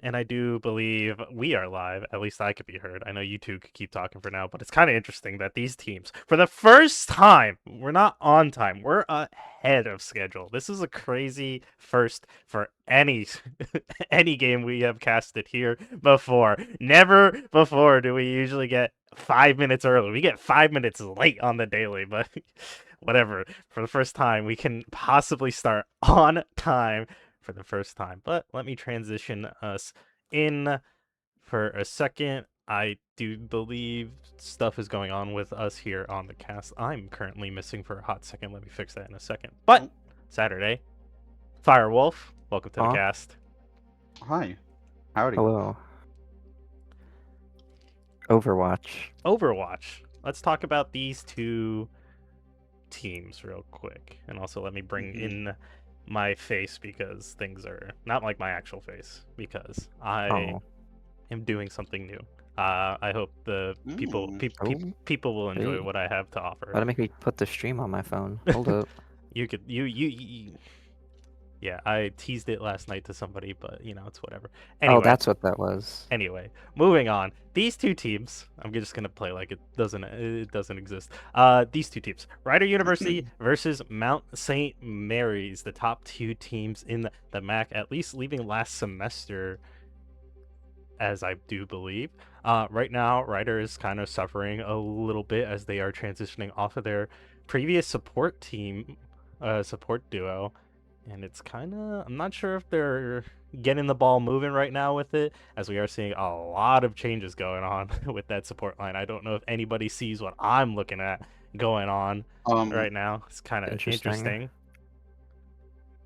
And I do believe we are live. At least I could be heard. I know you two could keep talking for now, but it's kind of interesting that these teams, for the first time, we're not on time. We're ahead of schedule. This is a crazy first for any any game we have casted here before. Never before do we usually get 5 minutes early. We get 5 minutes late on the daily, but whatever. For the first time, we can possibly start on time for the first time. But let me transition us in for a second. I do believe stuff is going on with us here on the cast. I'm currently missing for a hot second. Let me fix that in a second. But Oh, Saturday, Firewolf, welcome to the Huh? cast. hi. Howdy. Hello. Overwatch. Overwatch. Let's talk about these two teams real quick. And also let me bring in my face because things are not like my actual face because I Oh. am doing something new. I hope the people Mm. people will enjoy Hey. what I have to offer. Why'd it make me put the stream on my phone? Hold up. You could you yeah, I teased it last night to somebody, but you know, it's whatever. Oh, Anyway, that's what that was. moving on. These two teams, I'm just gonna play like it doesn't exist. These two teams, Rider University versus Mount St. Mary's, the top two teams in the MAAC, at least leaving last semester, as I do believe. Right now, Ryder is kind of suffering a little bit as they are transitioning off of their previous support team, support duo, and it's kind of, I'm not sure if they're getting the ball moving right now with it, as we are seeing a lot of changes going on with that support line. I don't know if anybody sees what I'm looking at going on right now. It's kind of Interesting. interesting.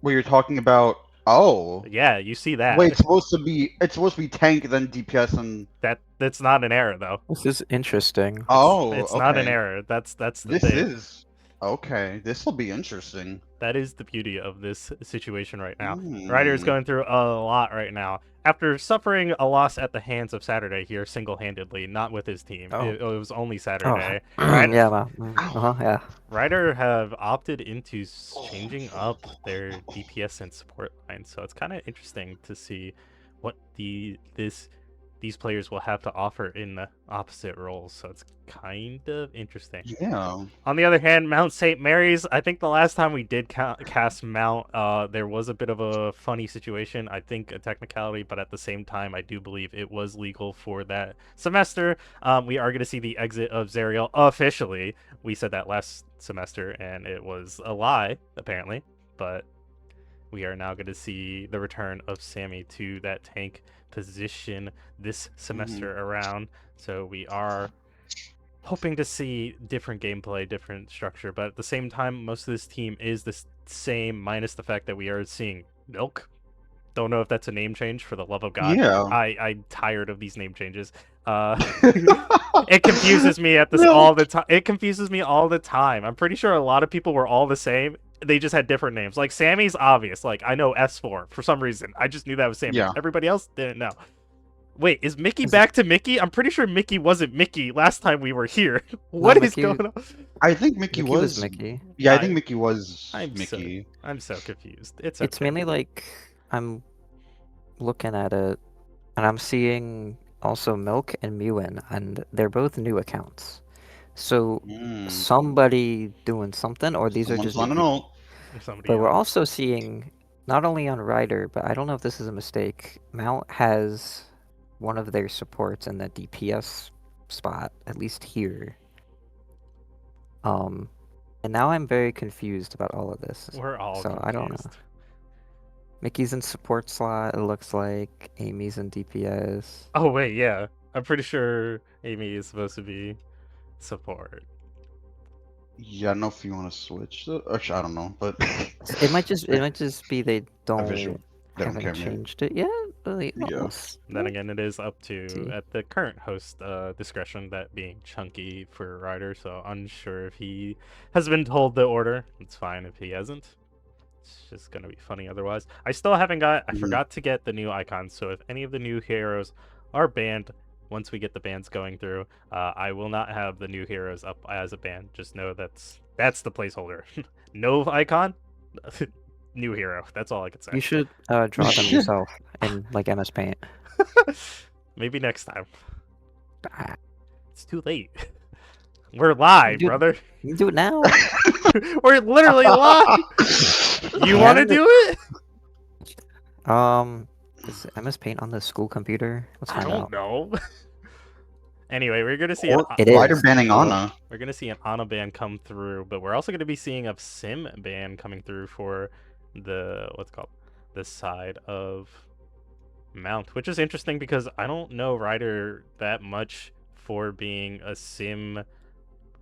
What you're talking about? Oh, Yeah, you see wait. that. It's supposed to be tank, then DPS, and That's not an error though. This is interesting. oh, It's not an okay. error. That's the This thing. is okay. This will be interesting. That is the beauty of this situation right now. Ryder is Mm. going through a lot right now. After suffering a loss at the hands of Saturday here single-handedly, not with his team. Oh. It was only Oh. Saturday. Right? Yeah, well, Ow. yeah. Ryder have opted into changing up their DPS and support line, so it's kind of interesting to see what these players will have to offer in the opposite roles. So it's kind of interesting. Yeah. On the other hand, Mount St. Mary's, I think the last time we did cast Mount, there was a bit of a funny situation. I think a technicality, but at the same time, I do believe it was legal for that semester. We are going to see the exit of Zerial officially. We said that last semester, and it was a lie, apparently. But we are now going to see the return of Sammy to that tank position this semester around. So we are hoping to see different gameplay, different structure, but at the same time, most of this team is the same, minus the fact that we are seeing Milk. Don't know if that's a name change, for the love of God. Yeah. I'm tired of these name changes. It confuses me at this Milk. all the time. It confuses me all the time. I'm pretty sure a lot of people were all the same. They just had different names. Like Sammy's obvious. Like I know S4 for some reason. I just knew that was Sammy. Yeah. Everybody else didn't know. Wait, is Mickey Is back to Mickey? I'm pretty sure Mickey wasn't Mickey last time we were here. No, What is Mickey. going on? I think Mickey Mickey was was. Mickey. Yeah, I think Mickey was I'm Mickey. so confused. It's It's okay. mainly like I'm looking at it, and I'm seeing also Milk and Mewin, and they're both new accounts. So Mm. somebody doing something, or these are Someone's just new on an people. ult. Somebody But we're else. also seeing, not only on Ryder, but I don't know if this is a mistake, Mount has one of their supports in the DPS spot, at least here. And now I'm very confused about all of this. We're all So I don't know. confused. Mickey's in support slot, it looks like. Amy's in DPS. Oh wait, yeah. I'm pretty sure Amy is supposed to be support. Yeah, I don't know if you want to switch. Actually, I don't know, but It might just be they official. don't They don't haven't care, man. changed it yet. But Yeah. Then again, it is up to See. at the current host discretion, that being Chunky for Ryder. So unsure if he has been told the order. It's fine if he hasn't. It's just gonna be funny otherwise. I still haven't got. I Mhm. forgot to get the new icons. So if any of the new heroes are banned, once we get the bans going through, I will not have the new heroes up as a ban. Just know that's the placeholder. No icon, new hero. That's all I can say. You should draw them yourself in like MS Paint. Maybe next time. Ah, It's too late. We're live, Dude. brother. you can do it now. We're literally live. You want to And- do it? Is MS Paint on the school computer? Let's I find don't out. know. Anyway, we're gonna see Or It Rider is. banning Ana. we're gonna see an Ana ban come through, but we're also gonna be seeing a Sim ban coming through for the what's it called the side of Mount, which is interesting because I don't know Ryder that much for being a Sim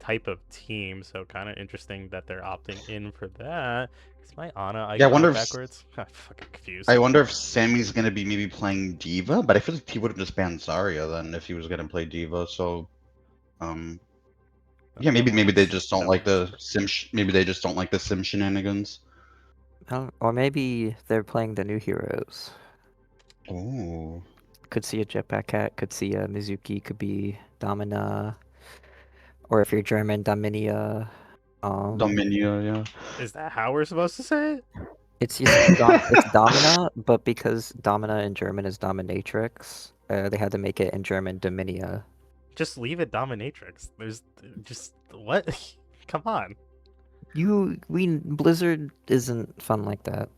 type of team, so kind of interesting that they're opting in for that. Is my Ana Yeah, I icon wonder if backwards? I'm fucking confused. I wonder if Sammy's gonna be maybe playing Diva, but I feel like he would have just banned Zarya then if he was gonna play Diva. So, yeah, maybe they just don't like the maybe they just don't like the sim shenanigans. Or maybe they're playing the new heroes. Oh, Could see a Jetpack Cat, could see a Mizuki, could be Domina, or if you're German, Dominia. Dominia, yeah. Is that how we're supposed to say it? It's just it's Domina, but because Domina in German is dominatrix, they had to make it in German Dominia. Just leave it dominatrix. There's just what? Come on. Blizzard isn't fun like that.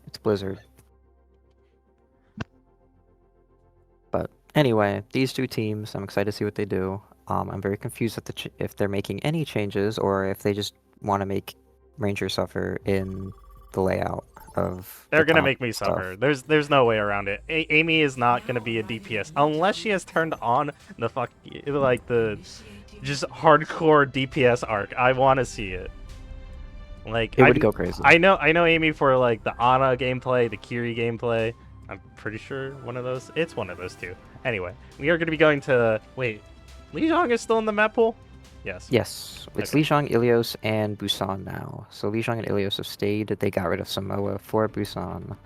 It's Blizzard. But anyway, these two teams, I'm excited to see what they do. I'm very confused if they're making any changes or if they just want to make Ranger suffer in the layout of. They're the gonna top make me stuff. suffer. There's no way around it. Amy is not gonna be a DPS unless she has turned on the the just hardcore DPS arc. I want to see it. Like It would go crazy. I know Amy for like the Ana gameplay, the Kiri gameplay. I'm pretty sure one of those. It's one of those two. Anyway, we are gonna be going to wait. Li Zhang is still in the map pool. Yes. Yes, it's Okay. Li Zhang, Ilios, and Busan now. So Li Zhang and Ilios have stayed. They got rid of Samoa for Busan.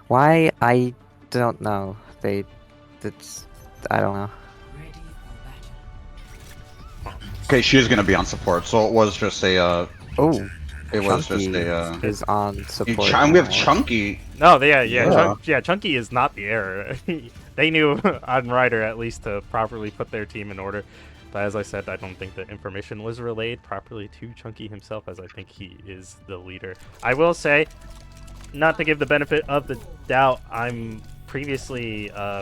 Why? I don't know. I don't know. Okay, she is gonna be on support, so it was just a Oh, it was just Chunky a is on support. we have now. Chunky. No, Yeah. Chunky is not the error. They knew on Ryder at least to properly put their team in order. But as I said, I don't think the information was relayed properly to Chunky himself, as I think he is the leader. I will say, not to give the benefit of the doubt,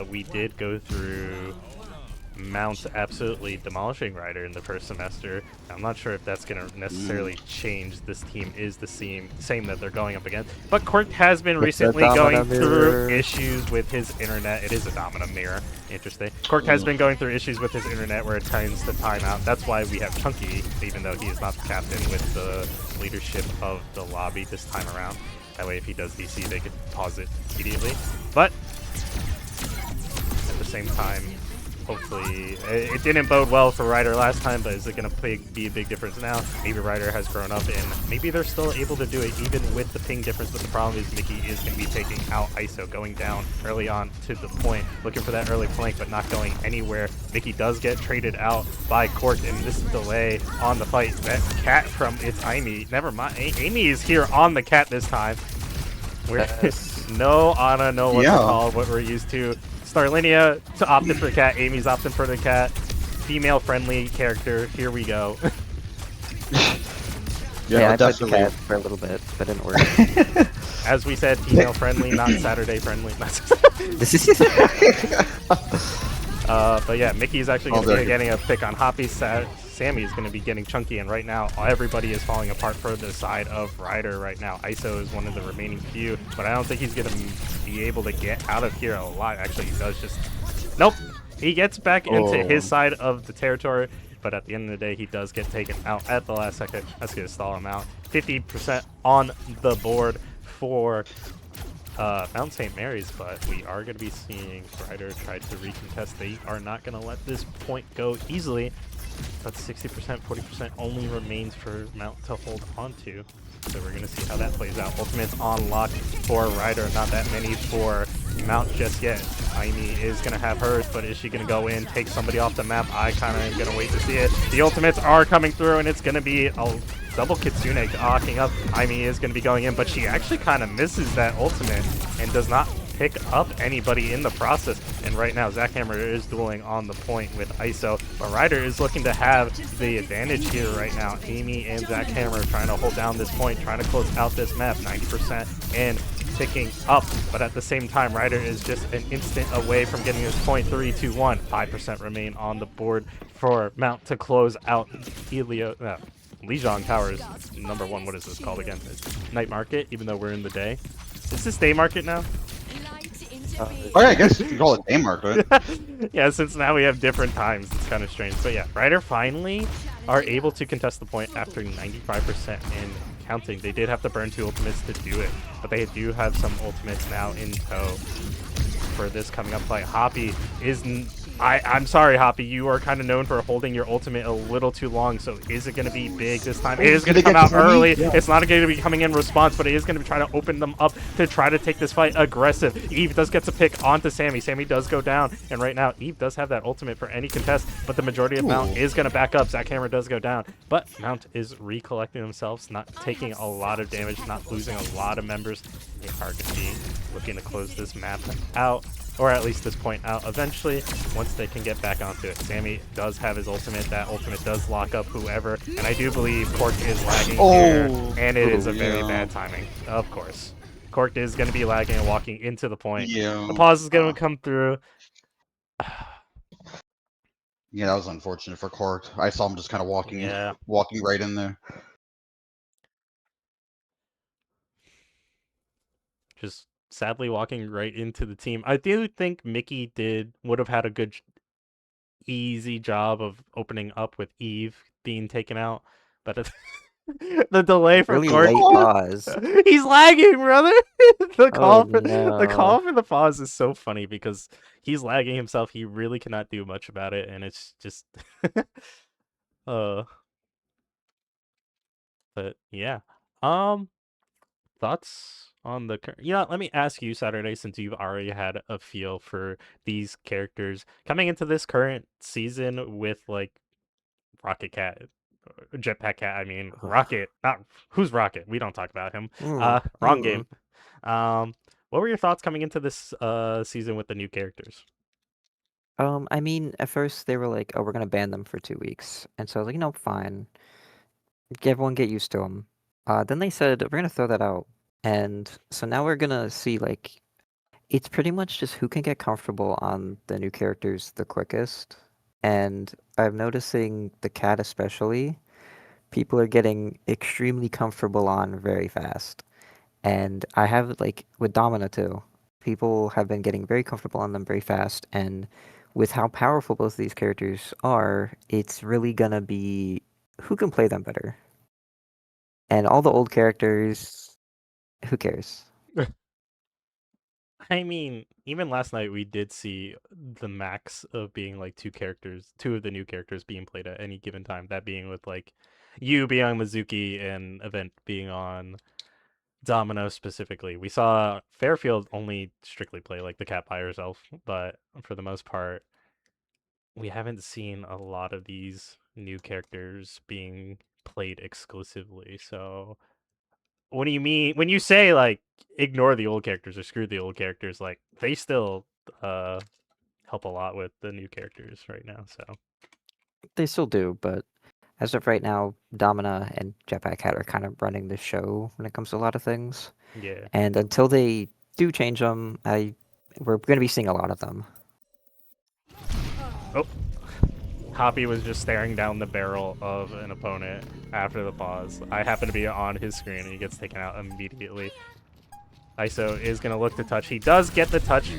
we did go through Mount absolutely demolishing Ryder in the first semester. I'm not sure if that's going to necessarily change. This team is the same that they're going up against. But Quirk has been It's a recently Domino going through mirror. issues with his internet. It is a Domino mirror. Interesting. Quirk has been going through issues with his internet where it tends to time out. That's why we have Chunky, even though he is not the captain, with the leadership of the lobby this time around. That way if he does DC, they could pause it immediately. But at the same time, hopefully, it didn't bode well for Ryder last time, but is it going to be a big difference now? Maybe Ryder has grown up, and maybe they're still able to do it even with the ping difference. But the problem is Mickey is going to be taking out ISO, going down early on to the point, looking for that early flank, but not going anywhere. Mickey does get traded out by Cork, and this delay on the fight. That cat from it's Amy. Never mind. Amy is here on the cat this time. We're no Ana, no what's it called, what we're used to. Starlinia to opting for the cat. Amy's opting for the cat. Female-friendly character. Here we go. Yeah, I played the definitely. cat for a little bit, but it didn't work. As we said, female-friendly, not Saturday-friendly. But yeah, Mickey's actually going to be getting a pick on Hoppy. Sammy is going to be getting Chunky, and right now everybody is falling apart for the side of Ryder right now. ISO is one of the remaining few, but I don't think he's going to be able to get out of here alive. Actually, he does just... Nope! He gets back into his side of the territory, but at the end of the day, he does get taken out at the last second. That's going to stall him out. 50% on the board for Mount St. Mary's, but we are going to be seeing Ryder try to recontest. They are not going to let this point go easily, but 60%, 40% only remains for Mount to hold on to. So we're going to see how that plays out. Ultimate's on lock for Ryder, not that many for Mount just yet. Aimi is going to have hers, but is she going to go in, take somebody off the map? I kind of am going to wait to see it. The ultimates are coming through, and it's going to be a double Kitsune locking up. Aimi is going to be going in, but she actually kind of misses that ultimate and does not pick up anybody in the process. And right now, Zackhammer is dueling on the point with ISO, but Ryder is looking to have the advantage here right now. Amy and Zackhammer trying to hold down this point, trying to close out this map, 90% and ticking up, but at the same time, Ryder is just an instant away from getting his point. 3, 2, 1. 5% remain on the board for Mount to close out Lijiang Towers. Number 1, what is this called again? It's Night Market, even though we're in the day. Is this day market now? Oh yeah, I guess you can call it day market. Yeah, since now we have different times, it's kind of strange. But yeah, Ryder finally are able to contest the point after 95% and counting. They did have to burn 2 ultimates to do it, but they do have some ultimates now in tow for this coming up fight. Hoppy is... I'm sorry, Hoppy, you are kind of known for holding your ultimate a little too long, so is it going to be big this time? It is going to come out early. Yeah. It's not going to be coming in response, but it is going to be trying to open them up to try to take this fight aggressive. Eve does get to pick onto Sammy. Sammy does go down, and right now, Eve does have that ultimate for any contest, but the majority of Mount is going to back up. Zackhammer does go down, but Mount is recollecting themselves, not taking a lot of damage, not losing a lot of members. They are going to be looking to close this map out, or at least this point out eventually, once they can get back onto it. Sammy does have his ultimate. That ultimate does lock up whoever, and I do believe Cork is lagging here, and it is a very bad timing, of course. Cork is going to be lagging and walking into the point. Yeah. The pause is going to come through. Yeah, that was unfortunate for Cork. I saw him just kind of walking right in there. Just sadly walking right into the team. I do think Mickey would have had a good, easy job of opening up with Eve being taken out, but the delay for really Cork. late pause. He's lagging, brother. The call no. the call for the pause is so funny because he's lagging himself. He really cannot do much about it, and it's just but yeah. Thoughts on the let me ask you, Saturday, since you've already had a feel for these characters coming into this current season with like Rocket Cat, Jetpack Cat. I mean Rocket, not who's Rocket. We don't talk about him. Wrong game. What were your thoughts coming into this season with the new characters? I mean, at first they were like, "Oh, we're gonna ban them for 2 weeks," and so I was like, fine. Everyone get used to them. Then they said we're gonna throw that out, and so now we're gonna see like, it's pretty much just who can get comfortable on the new characters the quickest. And I'm noticing the cat especially, people are getting extremely comfortable on very fast. And I have like with Domina too, people have been getting very comfortable on them very fast. And with how powerful both of these characters are, it's really gonna be who can play them better. And all the old characters, who cares? I mean, even last night we did see the max of being like 2 of the new characters being played at any given time. That being with like you being on Mizuki and Event being on Domino specifically. We saw Fairfield only strictly play like the cat by herself, but for the most part, we haven't seen a lot of these new characters being played exclusively. So what do you mean when you say like ignore the old characters or screw the old characters? Like they still help a lot with the new characters right now. So They still do, but as of right now, Domina and Jetpack Cat are kind of running the show when it comes to a lot of things. yeah. And until they do change them, we're going to be seeing a lot of them. Oh, Hoppy was just staring down the barrel of an opponent after the pause. I happen to be on his screen, and he gets taken out immediately. ISO is going to look to touch. He does get the touch,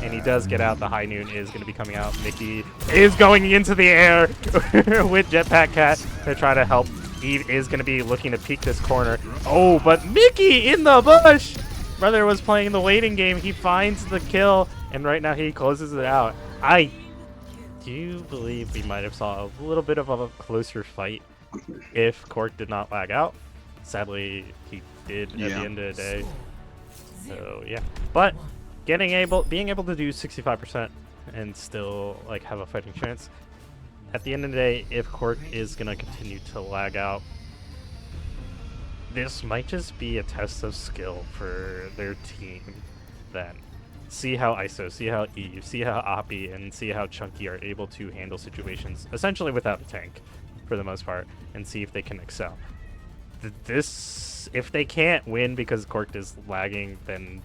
and he does get out. The high noon is going to be coming out. Mickey is going into the air with Jetpack Cat to try to help. Eve is going to be looking to peek this corner. Oh, but Mickey in the bush! Brother was playing the waiting game. He finds the kill, and right now he closes it out. I do believe we might have saw a little bit of a closer fight if Cork did not lag out. Sadly, he did at the end of the day. So yeah, but being able to do 65% and still like have a fighting chance. At the end of the day, if Cork is gonna continue to lag out, this might just be a test of skill for their team then. see how ISO, see how Eve, see how Oppie, and see how Chunky are able to handle situations essentially without a tank for the most part, and see if they can excel. If they can't win because Cork is lagging, then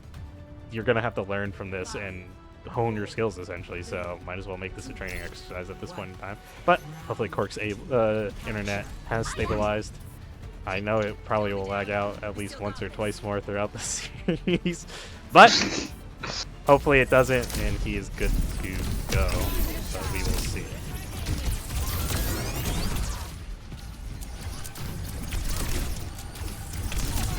you're going to have to learn from this and hone your skills essentially, so might as well make this a training exercise at this point in time. But hopefully Cork's internet has stabilized. I know it probably will lag out at least once or twice more throughout the series, but hopefully it doesn't, and he is good to go, so we will see.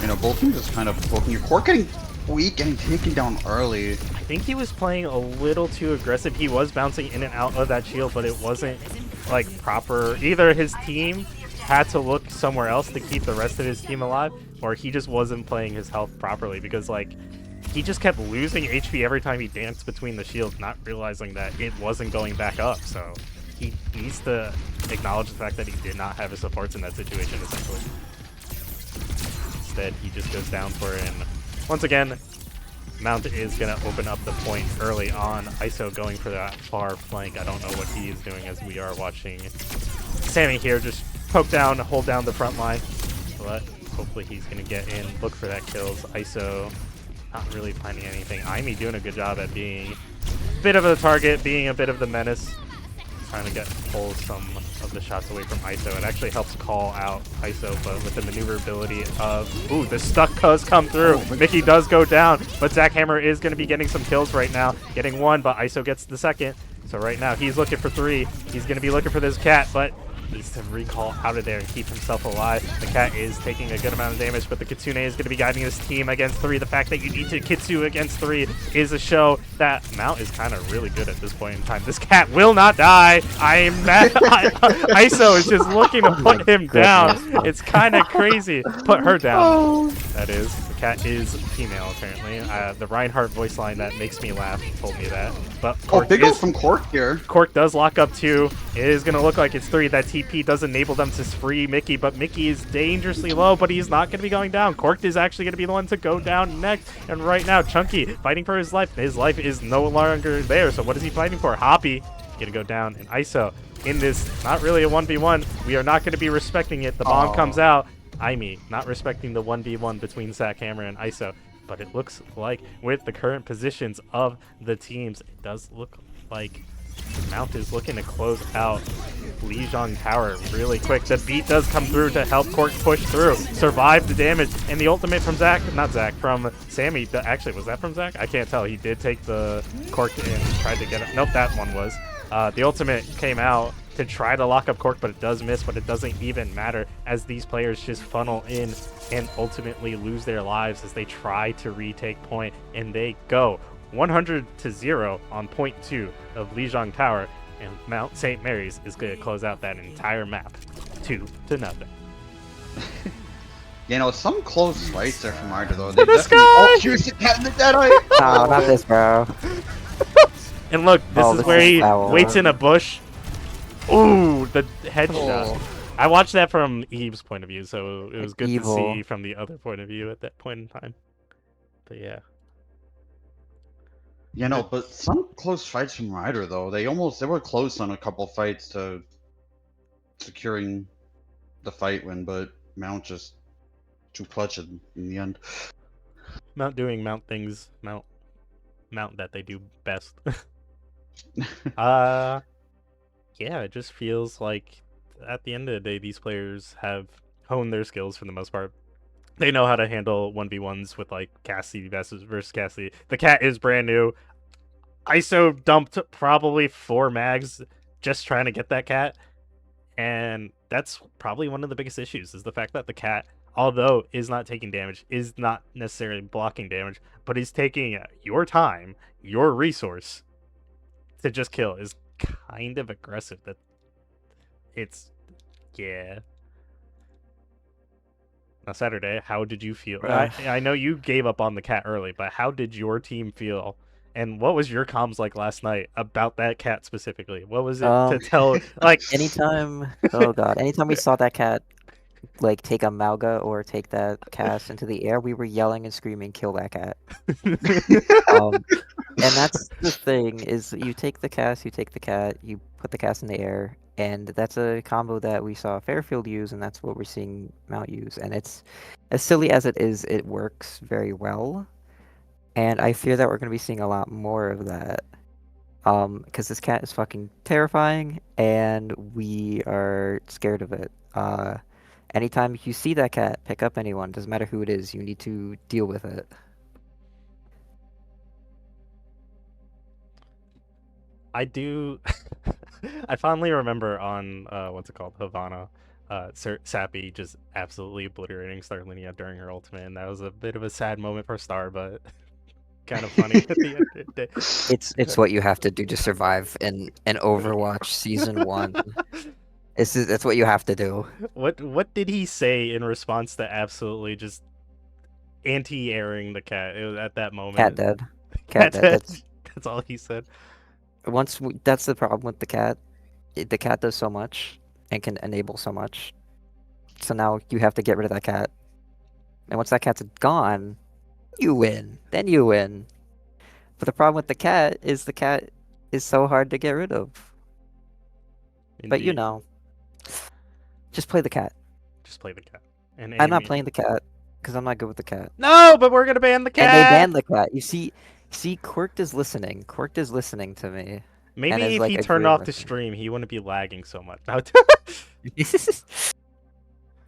You know, both teams is kind of poking your Cork getting weak and taken down early. I think he was playing a little too aggressive. He was bouncing in and out of that shield, but it wasn't like proper. Either his team had to look somewhere else to keep the rest of his team alive, or he just wasn't playing his health properly, because like he just kept losing HP every time he danced between the shields, not realizing that it wasn't going back up. So he needs to acknowledge the fact that he did not have his supports in that situation, essentially. Instead, he just goes down for it, and once again, Mount is going to open up the point early on. ISO going for that far flank. I don't know what he is doing, as we are watching Sammy here just poke down, hold down the front line. But hopefully he's going to get in, look for that kills. ISO not really finding anything. Aimee doing a good job at being a bit of a target, being a bit of the menace. Trying to pull some of the shots away from ISO. It actually helps call out ISO, but with the maneuverability of... Ooh, the stuck does come through. Mickey does go down, but Zach Hammer is going to be getting some kills right now. Getting one, but ISO gets the second. So right now, he's looking for 3. He's going to be looking for this cat, but needs to recall out of there and keep himself alive. The cat is taking a good amount of damage, but the Kitsune is going to be guiding his team against 3. The fact that you need to Kitsu against 3 is a show that Mount is kind of really good at this point in time. This cat will not die. I'm mad. ISO is just looking to put him down. It's kind of crazy. Put her down. That is. The cat is female, apparently. The Reinhardt voice line that makes me laugh told me that. But Cork big ult from Cork here. Cork does lock up 2. It is going to look like it's 3. That TP does enable them to free Mickey, but Mickey is dangerously low, but he's not going to be going down. Cork is actually going to be the one to go down next. And right now, Chunky fighting for his life. His life is no longer there, so what is he fighting for? Hoppy going to go down, and ISO in this, not really a 1v1. We are not going to be respecting it. The bomb comes out. Aimee not respecting the 1v1 between Zach Hammer and ISO. But it looks like with the current positions of the teams, it does look like Mount is looking to close out Lijiang Tower really quick. The beat does come through to help Cork push through, survive the damage, and the ultimate from from Sammy. Actually, was that from Zach? I can't tell. He did take the Cork and tried to get it. Nope, that one was. The ultimate came out to try to lock up Cork, but it does miss, but it doesn't even matter as these players just funnel in and ultimately lose their lives as they try to retake point, and they go 100-0 on point 2 of Lijiang Tower, and Mount St. Mary's is going to close out that entire map 2-0. You know, some close fights there from Arda, though. To the sky! Oh, here's the cat in the dead eye! No, not this, bro. And look, this is where he foul. waits in a bush. Ooh, the headshot. I watched that from Eve's point of view, so it was good to see from the other point of view at that point in time. But yeah. You know, but some close fights from Ryder, though. They were close on a couple fights to securing the fight win, but Mount just too clutch in the end. Mount doing Mount things, Mount that they do best. Yeah, it just feels like at the end of the day, these players have honed their skills for the most part. They know how to handle 1v1s with like Cassie versus Cassie. The cat is brand new. ISO dumped probably 4 mags just trying to get that cat. And that's probably one of the biggest issues, is the fact that the cat, although is not taking damage, is not necessarily blocking damage, but is taking your time, your resource to just kill, is kind of aggressive. That it's, yeah. Now, Saturday, how did you feel? I know you gave up on the cat early, but how did your team feel? And what was your comms like last night about that cat specifically? What was it to tell? Like, anytime we saw that cat like take a Mauga or take that cast into the air, we were yelling and screaming, "Kill that cat!" And that's the thing, is you take the cast, you take the cat, you put the cast in the air, and that's a combo that we saw Fairfield use, and that's what we're seeing Mount use. And it's, as silly as it is, it works very well. And I fear that we're going to be seeing a lot more of that. Because this cat is fucking terrifying, and we are scared of it. Anytime you see that cat pick up anyone, doesn't matter who it is, you need to deal with it. I do. I fondly remember on what's it called, Havana, Sappy just absolutely obliterating Starlinia during her ultimate, and that was a bit of a sad moment for Star, but kind of funny at the end of the day. It's what you have to do to survive in an Overwatch Season 1. That's what you have to do. What did he say in response to absolutely just anti-airing the cat? It was at that moment. Cat dead. Cat dead. That's all he said. That's the problem with the cat. The cat does so much and can enable so much. So now you have to get rid of that cat. And once that cat's gone, you win. Then you win. But the problem with the cat is so hard to get rid of. But you Indeed. know, just play the cat. Just play the cat. And I'm not Amy- playing the cat because I'm not good with the cat. No, but we're gonna ban the cat. And they banned the cat. You see, Quirked is listening. Quirked is listening to me. Maybe is, if like, he turned agreeing off with the me. stream, he wouldn't be lagging so much.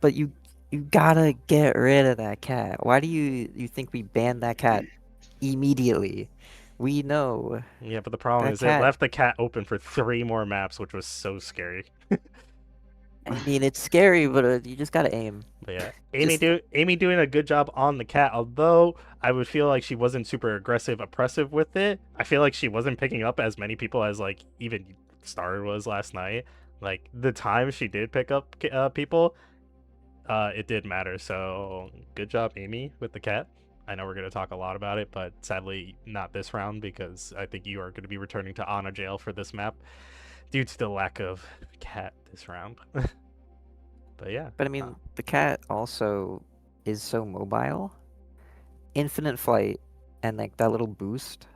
But you gotta get rid of that cat. Why do you think we banned that cat immediately? We know. Yeah, but the problem That is it cat- left the cat open for 3 more maps, which was so scary. I mean, it's scary, but you just gotta aim. But yeah, Just- Amy doing a good job on the cat. Although I would feel like she wasn't super aggressive, oppressive with it. I feel like she wasn't picking up as many people as like even Star was last night. Like the time she did pick up people, it did matter. So good job, Amy, with the cat. I know we're going to talk a lot about it, but sadly not this round because I think you are going to be returning to Ana Jail for this map due to the lack of cat this round. But yeah. But I mean, the cat also is so mobile. Infinite flight and like that little boost,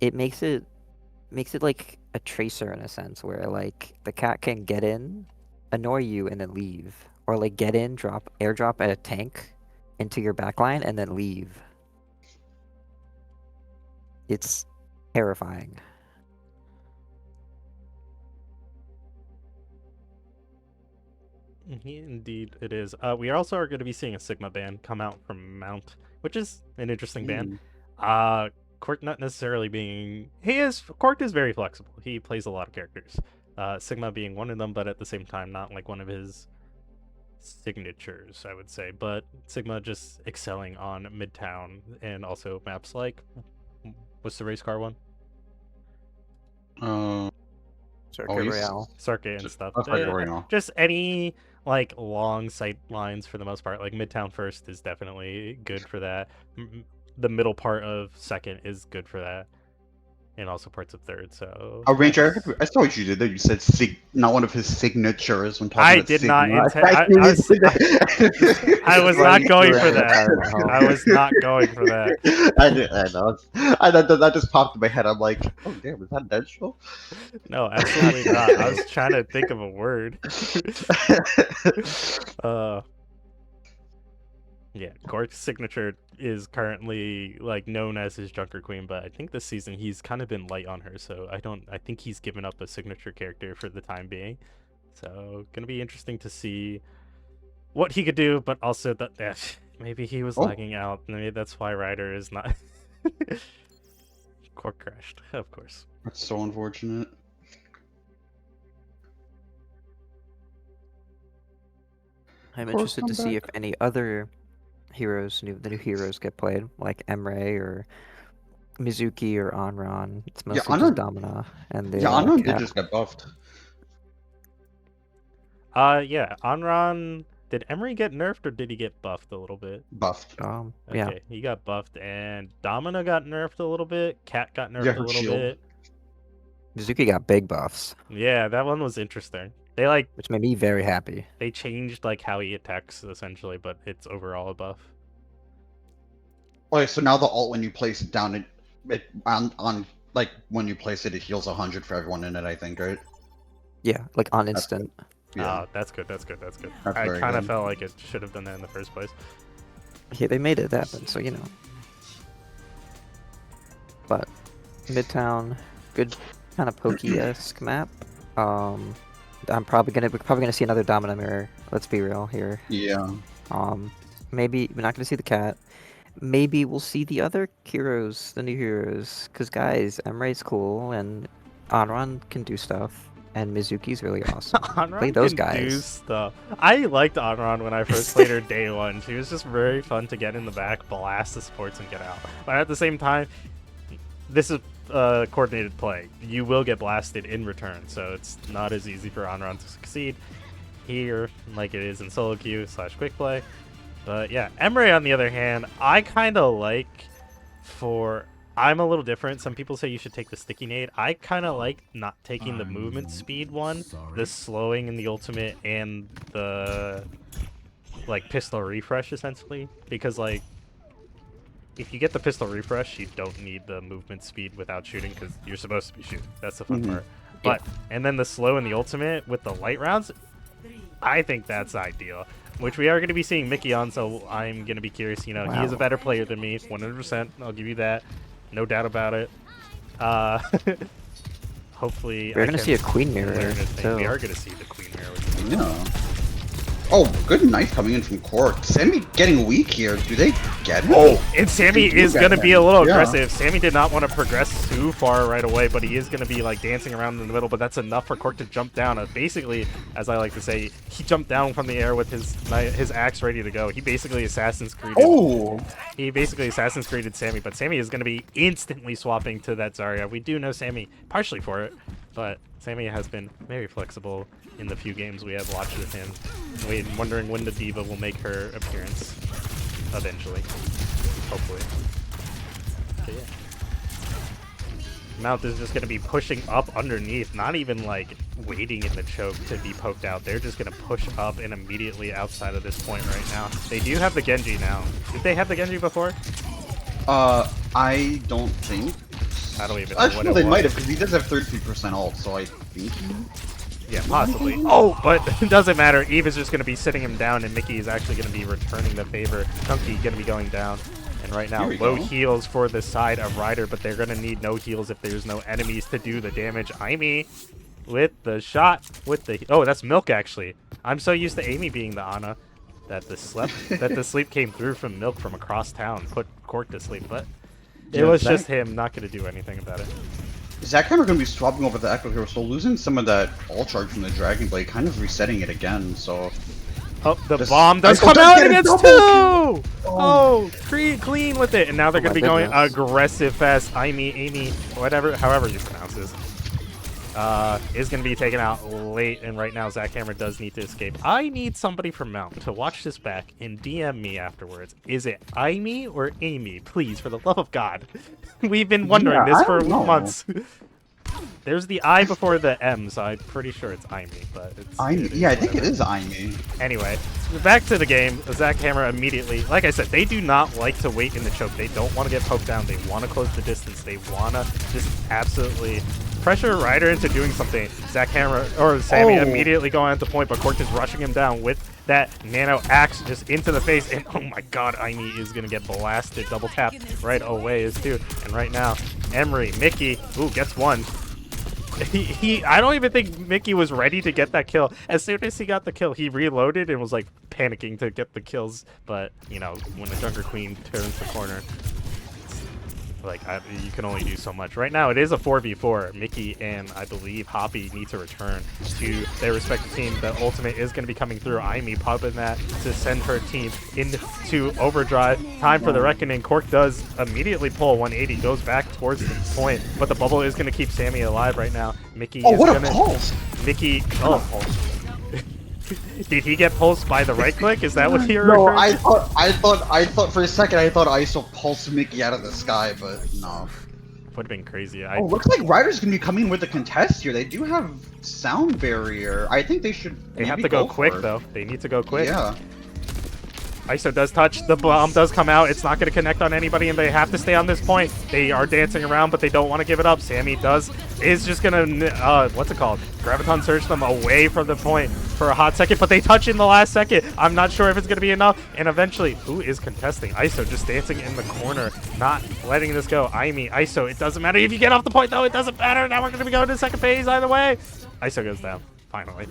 it makes it like a tracer in a sense, where like the cat can get in, annoy you, and then leave, or like get in, airdrop at a tank into your backline, and then leave. It's terrifying. Indeed, it is. We also are going to be seeing a Sigma ban come out from Mount, which is an interesting ban. Cork not necessarily being Cork is very flexible. He plays a lot of characters. Sigma being one of them, but at the same time not like one of his signatures, I would say. But Sigma just excelling on Midtown and also maps like what's the race car one? Circuit he's- Royale. Circuit and stuff. Circuit Royale. Just any like long sight lines for the most part. Like Midtown first is definitely good for that. The middle part of second is good for that, and also parts of third. So Ranger, I saw what you did there. You said not one of his signatures when talking I about did Sigma. not intend. I was Why not you going threw for it in the that. fire at home. I was not going for that. I know. That just popped in my head. I'm like, oh damn, is that intentional? No, absolutely not. I was trying to think of a word. Yeah, Cork's signature is currently like known as his Junker Queen, but I think this season he's kind of been light on her, so I think he's given up a signature character for the time being. So gonna be interesting to see what he could do, but also that maybe he was lagging out. Maybe that's why Ryder is not. Cork crashed, of course. That's so unfortunate. I'm interested to see if any other the new heroes get played, like Emre or Mizuki or Onron. It's mostly just Domina and the Onron did cat. just get buffed. Yeah, Onron. Did Emery get nerfed or did he get buffed a little bit? Buffed. Yeah. Okay, he got buffed, and Domina got nerfed a little bit. Cat got nerfed a little shield. bit. Mizuki got big buffs, Yeah, that one was interesting. which made me very happy. They changed like how he attacks essentially, but it's overall a buff. Okay, so now the alt when you place it down, on like when you place it, it heals 100 for everyone in it. I think, right? Yeah, like on That's instant. Yeah. That's good. That's good. That's good. That's I very kind of good. felt like it should have done that in the first place. Yeah, they made it happen, so you know. But Midtown, good kind of pokey-esque map. We're probably gonna see another Domino Mirror. Let's be real here. Yeah. Maybe we're not gonna see the cat. Maybe we'll see the other heroes, the new heroes. Cause guys, Emre's cool and Anran can do stuff, and Mizuki's really awesome. Play Anran those can do guys. stuff. I liked Anran when I first played her day one. She was just very fun to get in the back, blast the supports, and get out. But at the same time, this is coordinated play. You will get blasted in return, so it's not as easy for Anran to succeed here like it is in solo queue / quick play. But yeah, Emre on the other hand, I kind of like I'm a little different. Some people say you should take the sticky nade. I kind of like not taking the movement speed one, the slowing in the ultimate, and the like pistol refresh essentially, because like if you get the pistol refresh, you don't need the movement speed without shooting because you're supposed to be shooting. That's the fun part. But and then the slow in the ultimate with the light rounds, I think that's ideal. Which we are going to be seeing Mickey on, so I'm going to be curious. You know, he is a better player than me, 100%. I'll give you that, no doubt about it. Hopefully, we're gonna see a Queen Mirror. So. We are going to see the Queen Mirror. Which Yeah. Oh, good knife coming in from Cork. Sammy getting weak here. Do they get him? Oh, and Sammy is going to be a little Yeah. aggressive. Sammy did not want to progress too far right away, but he is going to be like dancing around in the middle, but that's enough for Cork to jump down. Basically, as I like to say, he jumped down from the air with his axe ready to go. He basically Assassin's Creed. Oh! He basically Assassin's Creeded Sammy, but Sammy is going to be instantly swapping to that Zarya. We do know Sammy partially for it, but Sammy has been very flexible in the few games we have watched with him. Wondering when the Diva will make her appearance eventually. Hopefully. But yeah. Mount is just going to be pushing up underneath, not even like waiting in the choke to be poked out. They're just going to push up and immediately outside of this point right now. They do have the Genji now. Did they have the Genji before? I don't think. I don't even know Actually, what no, it they was. might have, because he does have 33% ult, so I think he... Yeah, possibly. Oh, but it doesn't matter. Eve is just going to be sitting him down, and Mickey is actually going to be returning the favor. Chunky going to be going down. And right now, low heals for the side of Ryder, but they're going to need no heals if there's no enemies to do the damage. Amy with the shot. Oh, that's Milk, actually. I'm so used to Amy being the Ana that the sleep came through from Milk from across town, put Cork to sleep. But it was just him, not going to do anything about it. Zach and I are going to be swapping over the Echo here, so losing some of that ult charge from the Dragon Blade, kind of resetting it again, so... Oh, the bomb does come out and it's two! Oh, clean with it. And now they're going to be going aggressive fast. Amy, however you pronounce this, is going to be taken out late. And right now, Zach Hammer does need to escape. I need somebody from Mount to watch this back and DM me afterwards. Is it Amy or Amy? Please, for the love of God. We've been wondering this for months. There's the I before the M, so I'm pretty sure it's Amy, but it's... yeah, I think it is Amy. Anyway, back to the game. Zach Hammer immediately... Like I said, they do not like to wait in the choke. They don't want to get poked down. They want to close the distance. They want to just absolutely pressure Ryder into doing something. Zach Hammer, or Sammy, immediately going at the point, but Cork is rushing him down with that nano axe just into the face. And oh my god, Amy is going to get blasted. Double tap right away is too. And right now, Emery, Mickey, ooh, gets one. I don't even think Mickey was ready to get that kill. As soon as he got the kill, he reloaded and was like panicking to get the kills. But, you know, when the Junker Queen turns the corner, like, you can only do so much. Right now, it is a 4v4. Mickey and, I believe, Hoppy need to return to their respective team. The ultimate is going to be coming through. Amy popping that to send her team into overdrive. Time for the reckoning. Cork does immediately pull 180, goes back towards the point, but the bubble is going to keep Sammy alive right now. Mickey is going to... Mickey... Oh, did he get pulsed by the right click? Is that what you're referring to? No, I thought for a second I thought I saw pulse Mickey out of the sky, but no. Would have been crazy. Looks like Ryder's gonna be coming with a contest here. They do have sound barrier. I think they should. They have to go quick though. They need to go quick. Yeah. ISO does touch. The bomb does come out. It's not going to connect on anybody, and they have to stay on this point. They are dancing around, but they don't want to give it up. Sammy is just going to, what's it called? Graviton Surge them away from the point for a hot second, but they touch in the last second. I'm not sure if it's going to be enough, and eventually, who is contesting? ISO just dancing in the corner, not letting this go. ISO, it doesn't matter if you get off the point, though. It doesn't matter. Now we're going to be going to the second phase either way. ISO goes down, finally.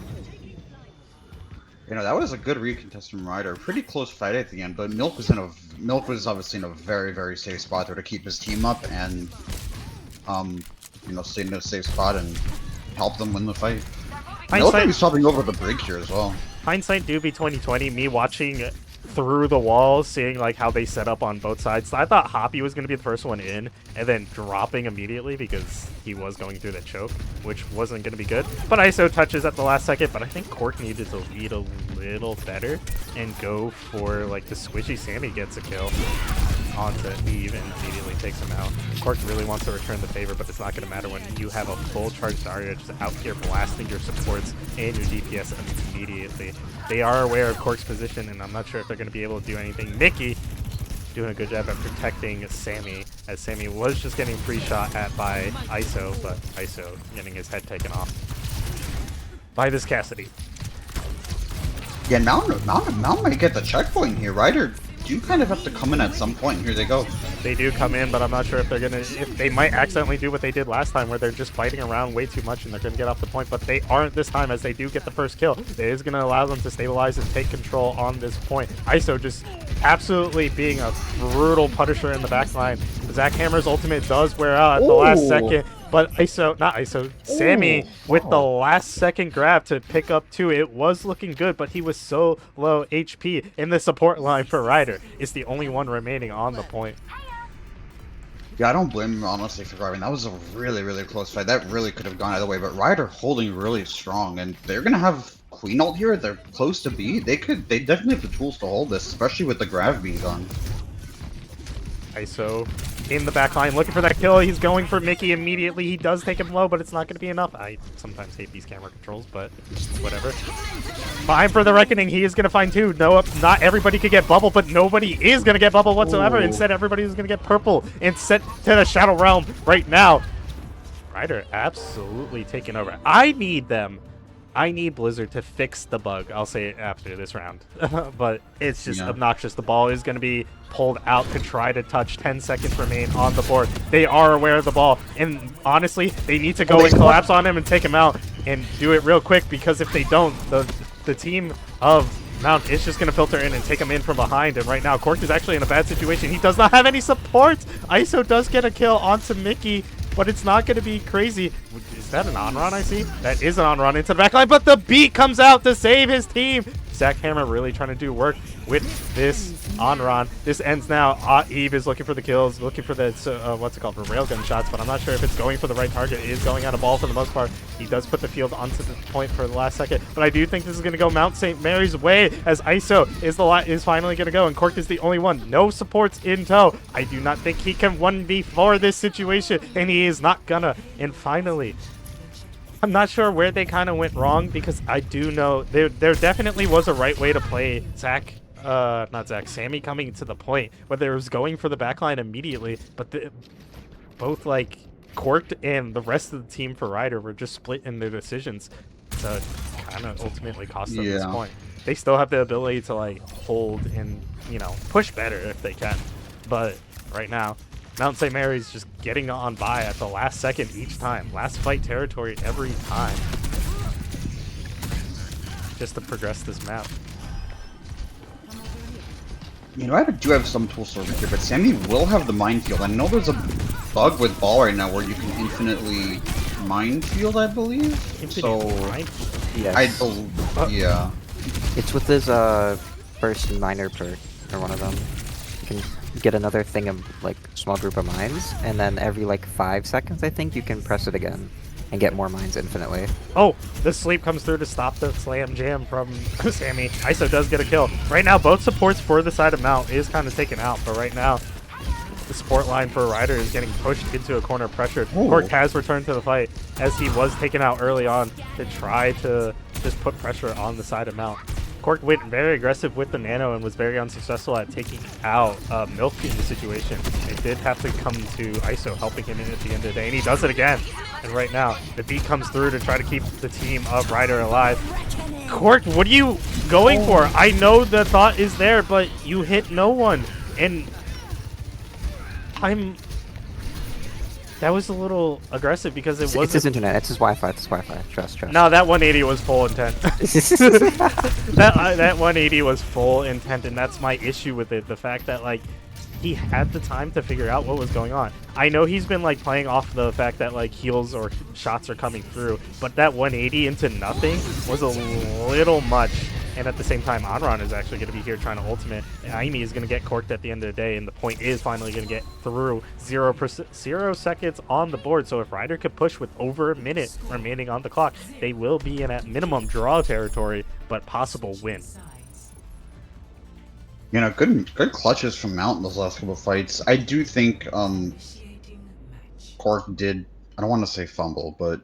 You know, that was a good recontest from Ryder. Pretty close fight at the end, but Milk was obviously in a very, very safe spot there to keep his team up and, you know, stay in a safe spot and help them win the fight. Milk might be swapping over the break here as well. Hindsight do be 2020. Me watching through the wall, seeing like how they set up on both sides. I thought Hoppy was going to be the first one in, and then dropping immediately because he was going through the choke, which wasn't going to be good. But ISO touches at the last second, but I think Cork needed to lead a little better and go for like the squishy. Sammy gets a kill onto Eve and immediately takes him out. Cork really wants to return the favor, but it's not going to matter when you have a full charge Zarya just out here blasting your supports and your DPS immediately. They are aware of Cork's position, and I'm not sure if they're going to be able to do anything. Mickey doing a good job at protecting Sammy, as Sammy was just getting free shot at by ISO, but ISO getting his head taken off by this Cassidy. Yeah, Mountain might get the checkpoint here. Ryder do kind of have to come in at some point. Here they go. They do come in, but I'm not sure if they're gonna. If they might accidentally do what they did last time, where they're just fighting around way too much and they're gonna get off the point. But they aren't this time, as they do get the first kill. It is gonna allow them to stabilize and take control on this point. ISO just absolutely being a brutal punisher in the backline. Zach Hammer's ultimate does wear out at the last second. But Sammy with the last second grab to pick up 2. It was looking good, but he was so low HP in the support line for Ryder. It's the only one remaining on the point. Yeah, I don't blame him, honestly, for driving. That was a really, really close fight. That really could have gone either way, but Ryder holding really strong, and they're going to have Queen ult here. They're close to B. They definitely have the tools to hold this, especially with the grab being gone. ISO in the back line looking for that kill. He's going for Mickey immediately. He does take him low, but it's not going to be enough. I sometimes hate these camera controls, but whatever. Fine for the Reckoning. He is going to find 2. No, not everybody could get bubble, but nobody is going to get bubble whatsoever. Instead, everybody is going to get purple and set to the Shadow Realm right now. Ryder absolutely taking over. I need Blizzard to fix the bug. I'll say it after this round. But it's just obnoxious. The ball is going to be pulled out to try to touch. 10 seconds remain on the board. They are aware of the ball. And honestly, they need to go and collapse on him and take him out and do it real quick, because if they don't, the team of Mount is just going to filter in and take him in from behind. And right now, Cork is actually in a bad situation. He does not have any support. ISO does get a kill onto Mickey, but it's not going to be crazy. Is that an on-run I see? That is an on-run into the backline, but the beat comes out to save his team. Zach Hammer really trying to do work with this on-run. This ends now. Eve is looking for the kills, looking for the, what's it called, for railgun shots, but I'm not sure if it's going for the right target. It is going out of ball for the most part. He does put the field onto the point for the last second, but I do think this is going to go Mount St. Mary's way, as ISO is finally going to go, and Cork is the only one. No supports in tow. I do not think he can 1v4 this situation, and he is not gonna. And finally, I'm not sure where they kind of went wrong, because I do know there definitely was a right way to play Sammy coming to the point, whether it was going for the backline immediately, but both like Cork and the rest of the team for Ryder were just split in their decisions to kind of ultimately cost them this point. They still have the ability to like hold and, you know, push better if they can, but right now Mount St. Mary's just getting on by at the last second each time. Last fight territory every time. Just to progress this map. You know, I do have some tools over here, but Sammy will have the minefield. I know there's a bug with ball right now where you can infinitely minefield, I believe. Yes. Yeah. It's with his first miner perk, or one of them. You can get another thing of like small group of mines, and then every like 5 seconds I think you can press it again and get more mines infinitely. Oh, the sleep comes through to stop the slam jam from Sammy. ISO does get a kill. Right now, both supports for the side of Mount is kind of taken out, but right now, the support line for Ryder is getting pushed into a corner pressured. Cork has returned to the fight, as he was taken out early on to try to just put pressure on the side of Mount. Cork went very aggressive with the nano and was very unsuccessful at taking out Milk in the situation. It did have to come to ISO helping him in at the end of the day, and he does it again. And right now, the beat comes through to try to keep the team of Ryder alive. Cork, what are you going for? I know the thought is there, but you hit no one. And that was a little aggressive because It's his internet. It's his Wi-Fi. It's his Wi-Fi. Trust. No, that 180 was full intent. that 180 was full intent, and that's my issue with it. The fact that, like, he had the time to figure out what was going on. I know he's been, like, playing off the fact that, like, heals or shots are coming through, but that 180 into nothing was a little much. And at the same time, Anran is actually going to be here trying to ultimate. And Aimi is going to get corked at the end of the day, and the point is finally going to get through. 0 seconds on the board. So if Ryder could push with over a minute remaining on the clock, they will be in at minimum draw territory, but possible win. You know, good clutches from Mount in those last couple of fights. I do think Cork did, I don't want to say fumble, but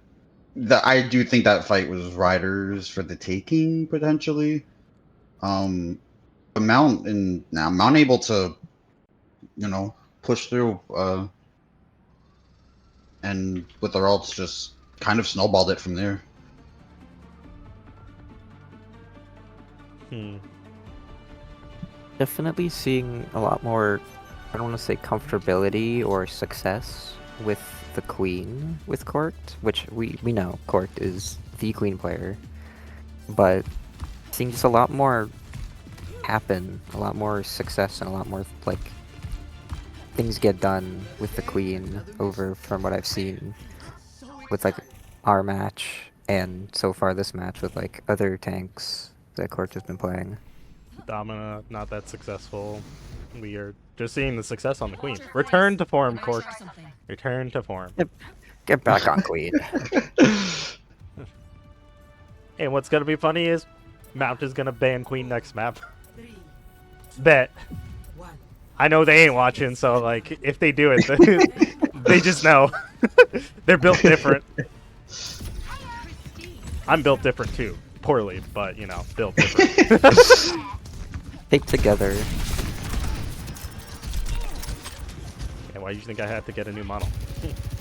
I do think that fight was Ryder's for the taking, potentially. But Mount able to, you know, push through, and with their ults just kind of snowballed it from there. Definitely seeing a lot more, I don't want to say comfortability or success with the Queen with Corked, which we know Corked is the Queen player, but seeing just a lot more happen, a lot more success, and a lot more, like, things get done with the Queen over from what I've seen with, like, our match and so far this match with, like, other tanks that Corked has been playing. Domina, not that successful. We are just seeing the success on the Queen. Return to form, Cork. Return to form. Get back on Queen. And what's gonna be funny is Mount is gonna ban Queen next map. Bet. I know they ain't watching, so, like, if they do it, they just know. They're built different. I'm built different too. Poorly, but, you know, built different. Take together. Why do you think I had to get a new model?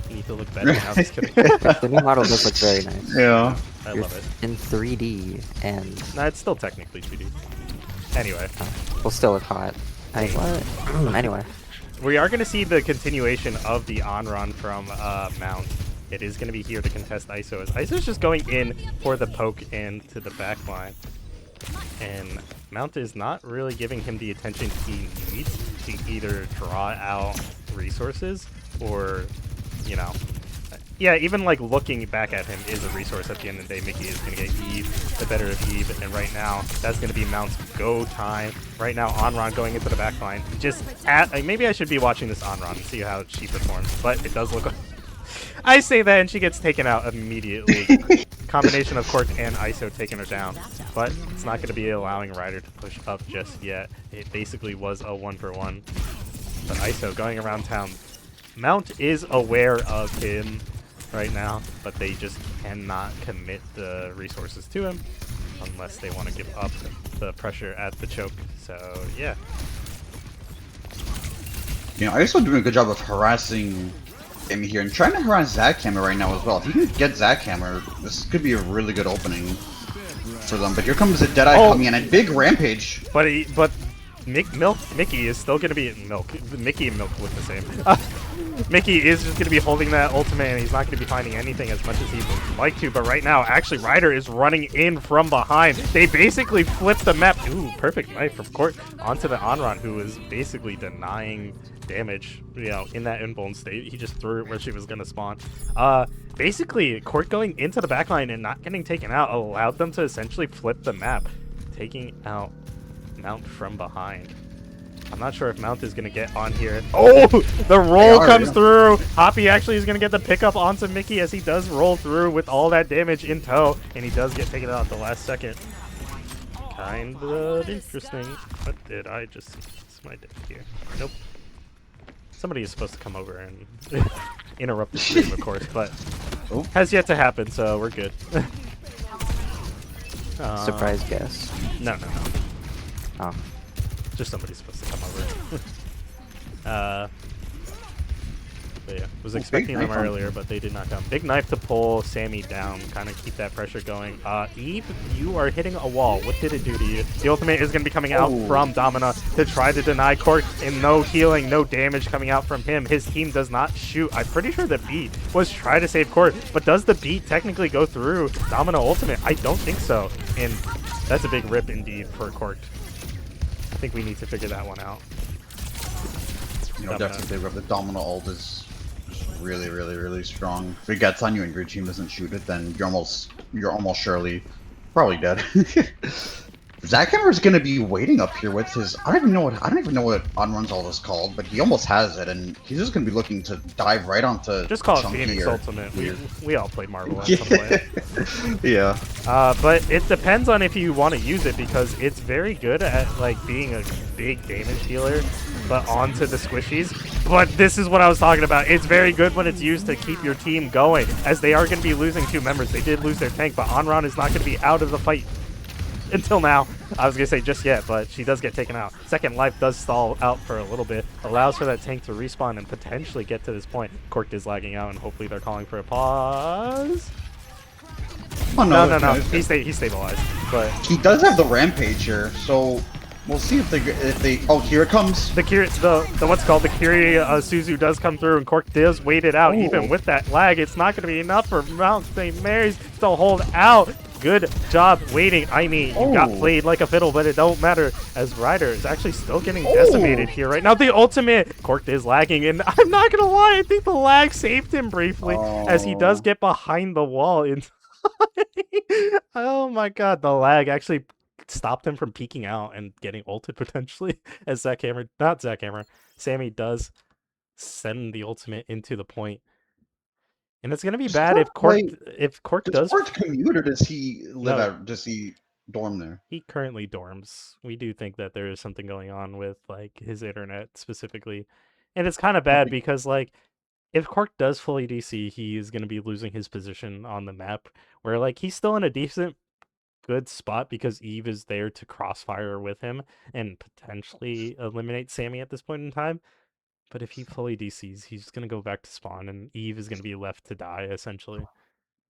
You need to look better. I'm just kidding. The new model does look very nice. Yeah. I love it. In 3D, and... Nah, it's still technically 2D. Anyway. We'll still look hot. Anyway. We are going to see the continuation of the on-run from Mount. It is going to be here to contest ISO, as ISO's just going in for the poke into the back line. And Mount is not really giving him the attention he needs to either draw out resources or, you know, yeah, even like looking back at him is a resource at the end of the day. Mickey is going to get Eve, the better of Eve, and right now that's going to be Mount's go time. Right now, Anran going into the back line. Just like, maybe I should be watching this Anran and see how she performs, but it does look like I say that and she gets taken out immediately. Combination of Cork and ISO taking her down, but it's not going to be allowing Ryder to push up just yet. It basically was a 1-for-1. But ISO going around town. Mount is aware of him right now, but they just cannot commit the resources to him unless they want to give up the pressure at the choke. So, yeah. You know, ISO doing a good job of harassing him here and trying to harass Zackhammer right now as well. If you can get Zackhammer, this could be a really good opening for them. But here comes a Deadeye coming in, a big rampage. But Mickey is still going to be Mickey and Milk look the same. Mickey is just going to be holding that ultimate, and he's not going to be finding anything as much as he would like to. But right now, actually, Ryder is running in from behind. They basically flipped the map. Ooh, perfect knife from Court onto the Anran, who is basically denying damage, you know, in that invuln state. He just threw it where she was going to spawn. Basically, Court going into the backline and not getting taken out allowed them to essentially flip the map, taking out Mount from behind. I'm not sure if Mount is going to get on here. Oh, the roll comes through. Hoppy actually is going to get the pickup onto Mickey as he does roll through with all that damage in tow, and he does get taken out at the last second. Kind of interesting. What did I just see? What's my deck here? Nope. Somebody is supposed to come over and interrupt the stream, of course, but has yet to happen, so we're good. Surprise guess. No. Oh. Just somebody's supposed to come over. But yeah, was Ooh, expecting big them knife on- earlier, but they did not come. Big knife to pull Sammy down, kind of keep that pressure going. Eve, you are hitting a wall. What did it do to you? The ultimate is going to be coming out Ooh. from Domina to try to deny Cork, and no healing, no damage coming out from him. His team does not shoot. I'm pretty sure the beat was try to save Cork, but does the beat technically go through Domina ultimate? I don't think so, and that's a big rip indeed for Cork. I think we need to figure that one out. You know, definitely the Domino ult is really, really, really strong. If it gets on you and your team doesn't shoot it, then you're almost surely probably dead. Zackhammer is going to be waiting up here with his. I don't even know what unruns all this called, but he almost has it, and he's just going to be looking to dive right onto. Just call it Chunky Phoenix or Ultimate. Weird. We all played Marvel at some point. Yeah. But it depends on if you want to use it, because it's very good at like being a big damage healer, but onto the squishies. But this is what I was talking about. It's very good when it's used to keep your team going, as they are going to be losing 2 members. They did lose their tank, but Onron is not going to be out of the fight until now. I was going to say just yet, but she does get taken out. Second life does stall out for a little bit, allows for that tank to respawn and potentially get to this point. Cork is lagging out, and hopefully they're calling for a pause. Oh, No. He stabilized, but he does have the rampage here, so we'll see if they. Oh, here it comes. the what's called the Kiri Suzu does come through, and Cork does wait it out. Ooh. Even with that lag, it's not going to be enough for Mount St. Mary's to hold out. Good job waiting. I mean, you got played like a fiddle, but it don't matter, as Ryder is actually still getting decimated here right now. The ultimate, Cork is lagging, and I'm not going to lie, I think the lag saved him briefly, as he does get behind the wall in oh my god, the lag actually stopped him from peeking out and getting ulted potentially, as Sammy does send the ultimate into the point. And it's gonna be bad if Cork Does does. Cork commute, or does he live No. out? Does he dorm there? He currently dorms. We do think that there is something going on with like his internet specifically, and it's kind of bad because like if Cork does fully DC, he is going to be losing his position on the map, where like he's still in a decent good spot because Eve is there to crossfire with him and potentially eliminate Sammy at this point in time. But if he fully DCs, he's going to go back to spawn, and Eve is going to be left to die essentially.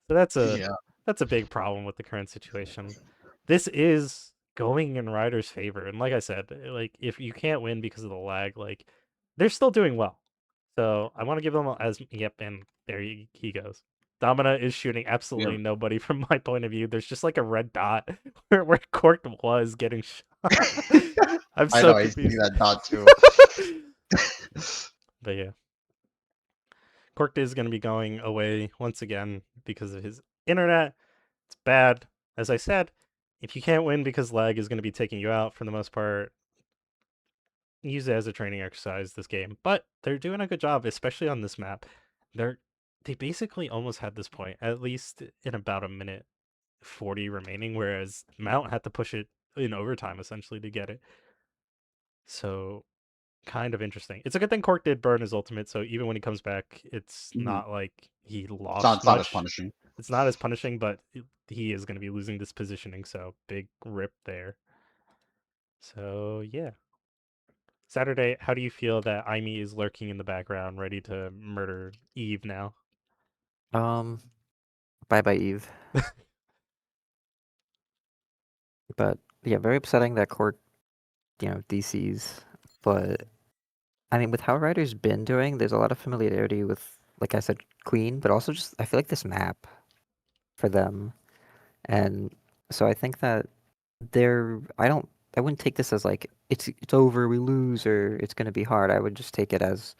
So that's a big problem with the current situation. This is going in Ryder's favor, and like I said, like if you can't win because of the lag, like they're still doing well. So I want to give them and there he goes. Domina is shooting absolutely nobody from my point of view. There's just like a red dot where Cork was getting shot. I'm so I know, confused. I see that dot too. But yeah. Cork is going to be going away once again because of his internet. It's bad. As I said, if you can't win because lag is going to be taking you out for the most part, use it as a training exercise this game. But they're doing a good job, especially on this map. They basically almost had this point, at least in about a minute 40 remaining, whereas Mount had to push it in overtime essentially to get it. So kind of interesting. It's a good thing Cork did burn his ultimate, so even when he comes back, it's not like he lost It's not as much. punishing. It's not as punishing, but he is going to be losing this positioning, so big rip there. So yeah. Saturday, how do you feel that Aimee is lurking in the background, ready to murder Eve now? Bye Eve. But yeah, very upsetting that Cork, DCs. But I mean, with how Ryder's been doing, there's a lot of familiarity with, like I said, Queen, but also just I feel like this map for them, and so I think that I wouldn't take this as like it's over, we lose, or it's gonna be hard. I would just take it as,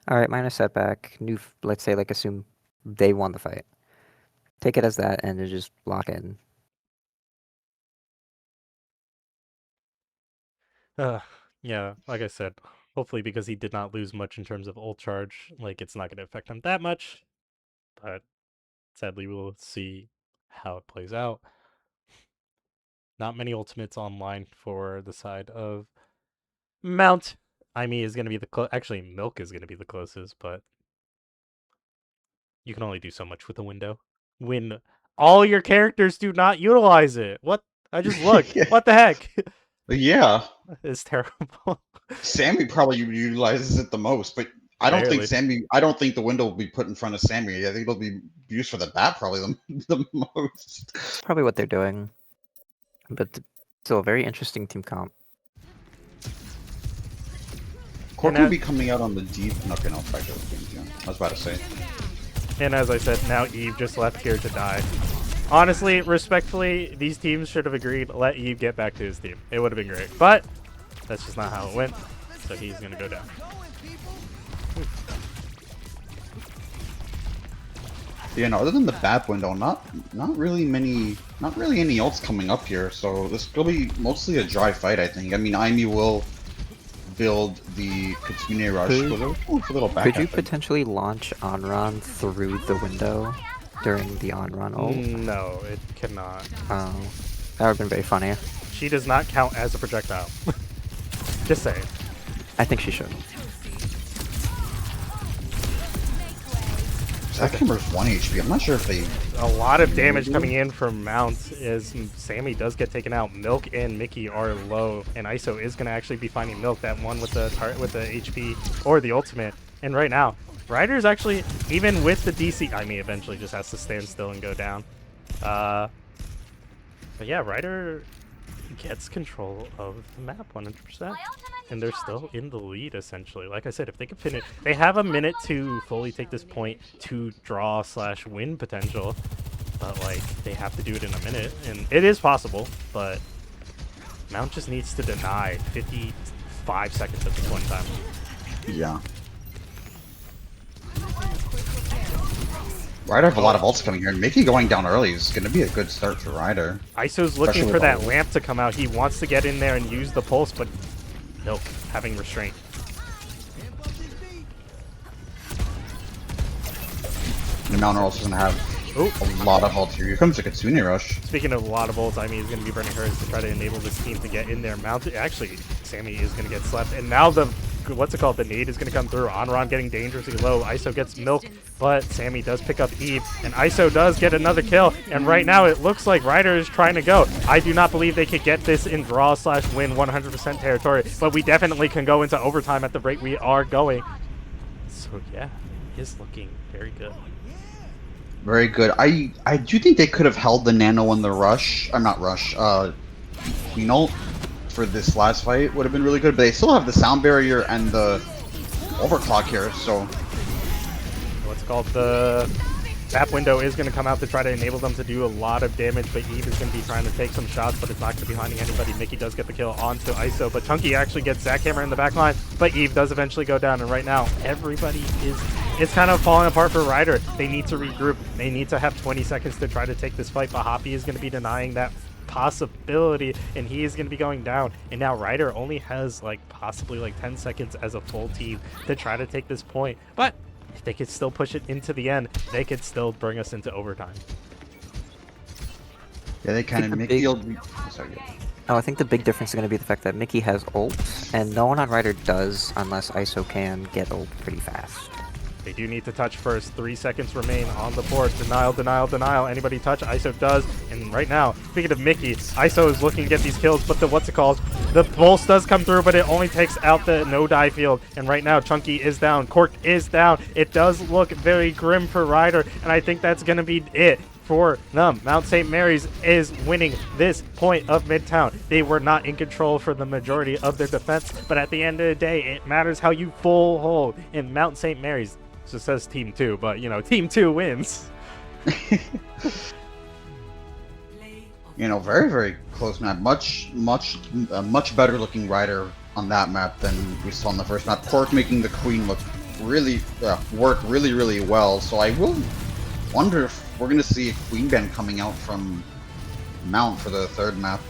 all right, minor setback, let's say like assume they won the fight. Take it as that and then just lock in. Yeah, like I said, hopefully because he did not lose much in terms of ult charge, like it's not going to affect him that much. But sadly, we'll see how it plays out. Not many ultimates online for the side of Mount. Aimee is going to be actually, Milk is going to be the closest, but you can only do so much with a window when all your characters do not utilize it. What I just looked. Yeah. What the heck? Yeah. It's terrible. Sammy probably utilizes it the most, but I don't think Barely. I don't think the window will be put in front of Sammy. I think it'll be used for the bat probably the most. It's probably what they're doing. But still, a very interesting team comp. Cork And will that- be coming out on the deep. Okay, no, back to the game. Yeah, I was about to say. And as I said, now Eve just left here to die. Honestly, respectfully, these teams should have agreed, let Eve get back to his team. It would have been great. But that's just not how it went. So he's going to go down. Yeah, no, other than the bat window, not really any ults coming up here. So this will be mostly a dry fight, I think. I mean, Imi will build the Katsune Rush with a little back. Could you potentially launch Onron through the window during the Onron ult? No, it cannot. Oh, that would have been very funny. She does not count as a projectile. Just saying. I think she should. That camera's 1 HP. I'm not sure if they. A lot of damage coming in from Mount as Sammy does get taken out. Milk and Mickey are low, and ISO is going to actually be finding Milk, that one with the HP or the ultimate. And right now, Ryder's actually, even with the DC, I mean, eventually just has to stand still and go down. But yeah, Ryder gets control of the map 100%. And they're still in the lead, essentially. Like I said, if they can finish, they have a minute to fully take this point to draw/win potential. But, like, they have to do it in a minute. And it is possible, but Mount just needs to deny 55 seconds at this point in time. Yeah. Ryder have a lot of ults coming here, and Mickey going down early is going to be a good start for Ryder. ISO's looking for that lamp to come out. He wants to get in there and use the pulse, but Milk having restraint. And Mount also going to have a lot of ults here. Here comes the Katsune Rush. Speaking of a lot of ults, I mean, he's going to be burning hers to try to enable this team to get in there. Mount, actually, Sammy is going to get slept. And now the, the nade is going to come through. Onron getting dangerously low. ISO gets Milk, but Sammy does pick up Eve. And ISO does get another kill. And right now, it looks like Ryder is trying to go. I do not believe they could get this in draw/win 100% territory. But we definitely can go into overtime at the rate we are going. So, yeah, it is looking very good. Very good. I do think they could have held the Nano in the rush. I'm not rush. Queen ult for this last fight would have been really good, but they still have the sound barrier and the overclock here. So What's called the map window is going to come out to try to enable them to do a lot of damage, but Eve is going to be trying to take some shots, but it's not going to be finding anybody. Mickey does get the kill onto ISO, but Chunky actually gets Zackhammer in the back line, but Eve does eventually go down, and right now everybody is, it's kind of falling apart for Ryder. They need to regroup. They need to have 20 seconds to try to take this fight, but Hoppy is going to be denying that possibility, and he is going to be going down. And now Ryder only has like possibly like 10 seconds as a full team to try to take this point, but if they could still push it into the end, they could still bring us into overtime. yeah, they kind of make the sorry. Oh, I think the big difference is going to be the fact that Mickey has ult, and no one on Ryder does unless ISO can get ult pretty fast. They do need to touch first. 3 seconds remain on the board. Denial, denial, denial. Anybody touch? ISO does. And right now, speaking of Mickey, ISO is looking to get these kills, but the the pulse does come through, but it only takes out the no-die field. And right now, Chunky is down. Cork is down. It does look very grim for Ryder, and I think that's going to be it for them. Mount St. Mary's is winning this point of Midtown. They were not in control for the majority of their defense, but at the end of the day, it matters how you full hold. In Mount St. Mary's, so it says Team 2, but, you know, Team 2 wins. You know, very, very close map. Much better looking Ryder on that map than we saw on the first map. Cork making the Queen look really, work really, really well. So I will wonder if we're going to see a Queen ban coming out from Mount for the third map.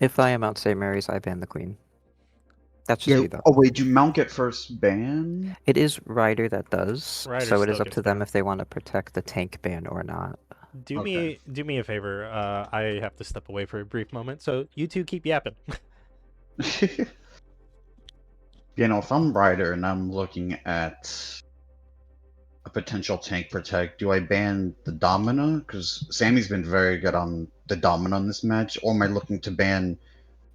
If I am Mount St. Mary's, I ban the Queen. That's just me, though. Oh wait, do Mount get first ban? It is Ryder that does, Ryder so it is still up to gets them banned. if they want to protect the tank ban or not. Do Okay. me a favor. I have to step away for a brief moment, so you two keep yapping. You know, if I'm Ryder and I'm looking at a potential tank protect, do I ban the Domina? Because Sammy's been very good on the Domina in this match. Or am I looking to ban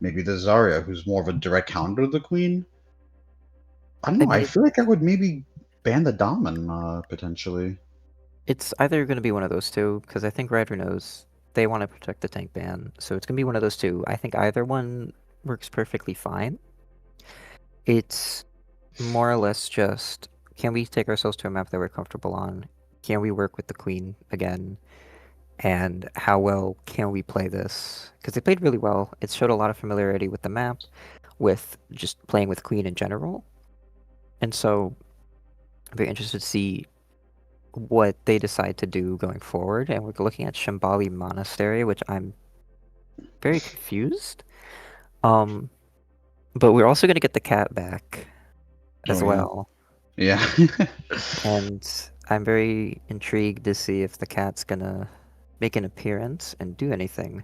maybe the Zarya, who's more of a direct counter to the Queen? I don't I know. I mean, feel like I would maybe ban the Domina potentially. it's either going to be one of those two, because I think Ryder knows they want to protect the tank ban, so it's going to be one of those two. I think either one works perfectly fine. It's more or less just, can we take ourselves to a map that we're comfortable on? Can we work with the Queen again? And how well can we play this? Because they played really well. It showed a lot of familiarity with the map, with just playing with Queen in general. And so I'm very interested to see what they decide to do going forward. And we're looking at Shambali Monastery, which I'm very confused. Um, but we're also going to get the cat back Oh as yeah, well. yeah. And I'm very intrigued to see if the cat's gonna make an appearance and do anything.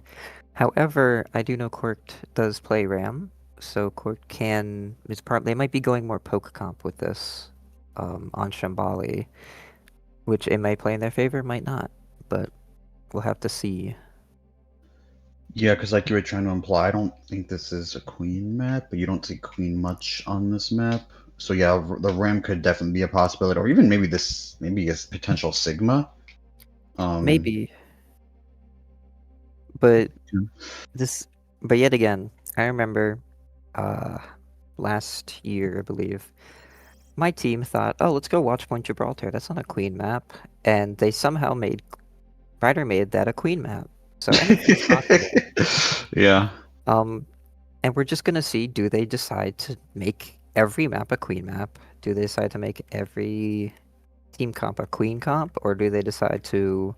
However, I do know Cork does play Ram, so Cork can is part. They might be going more poke comp with this on Shambali, which it may play in their favor, might not, but we'll have to see. Yeah, because like you were trying to imply, I don't think this is a Queen map, but you don't see Queen much on this map. So yeah, the Ram could definitely be a possibility, or even maybe maybe a potential Sigma. Um, Maybe, but yeah. this, but yet again, I remember uh last year, I believe, my team thought, "Oh, let's go watch Point Gibraltar. That's not a Queen map," and they somehow made Ryder made that a Queen map. So anything's possible. Yeah. Um, and we're just gonna see, do they decide to make every map a Queen map? Do they decide to make every team comp a Queen comp, or do they decide to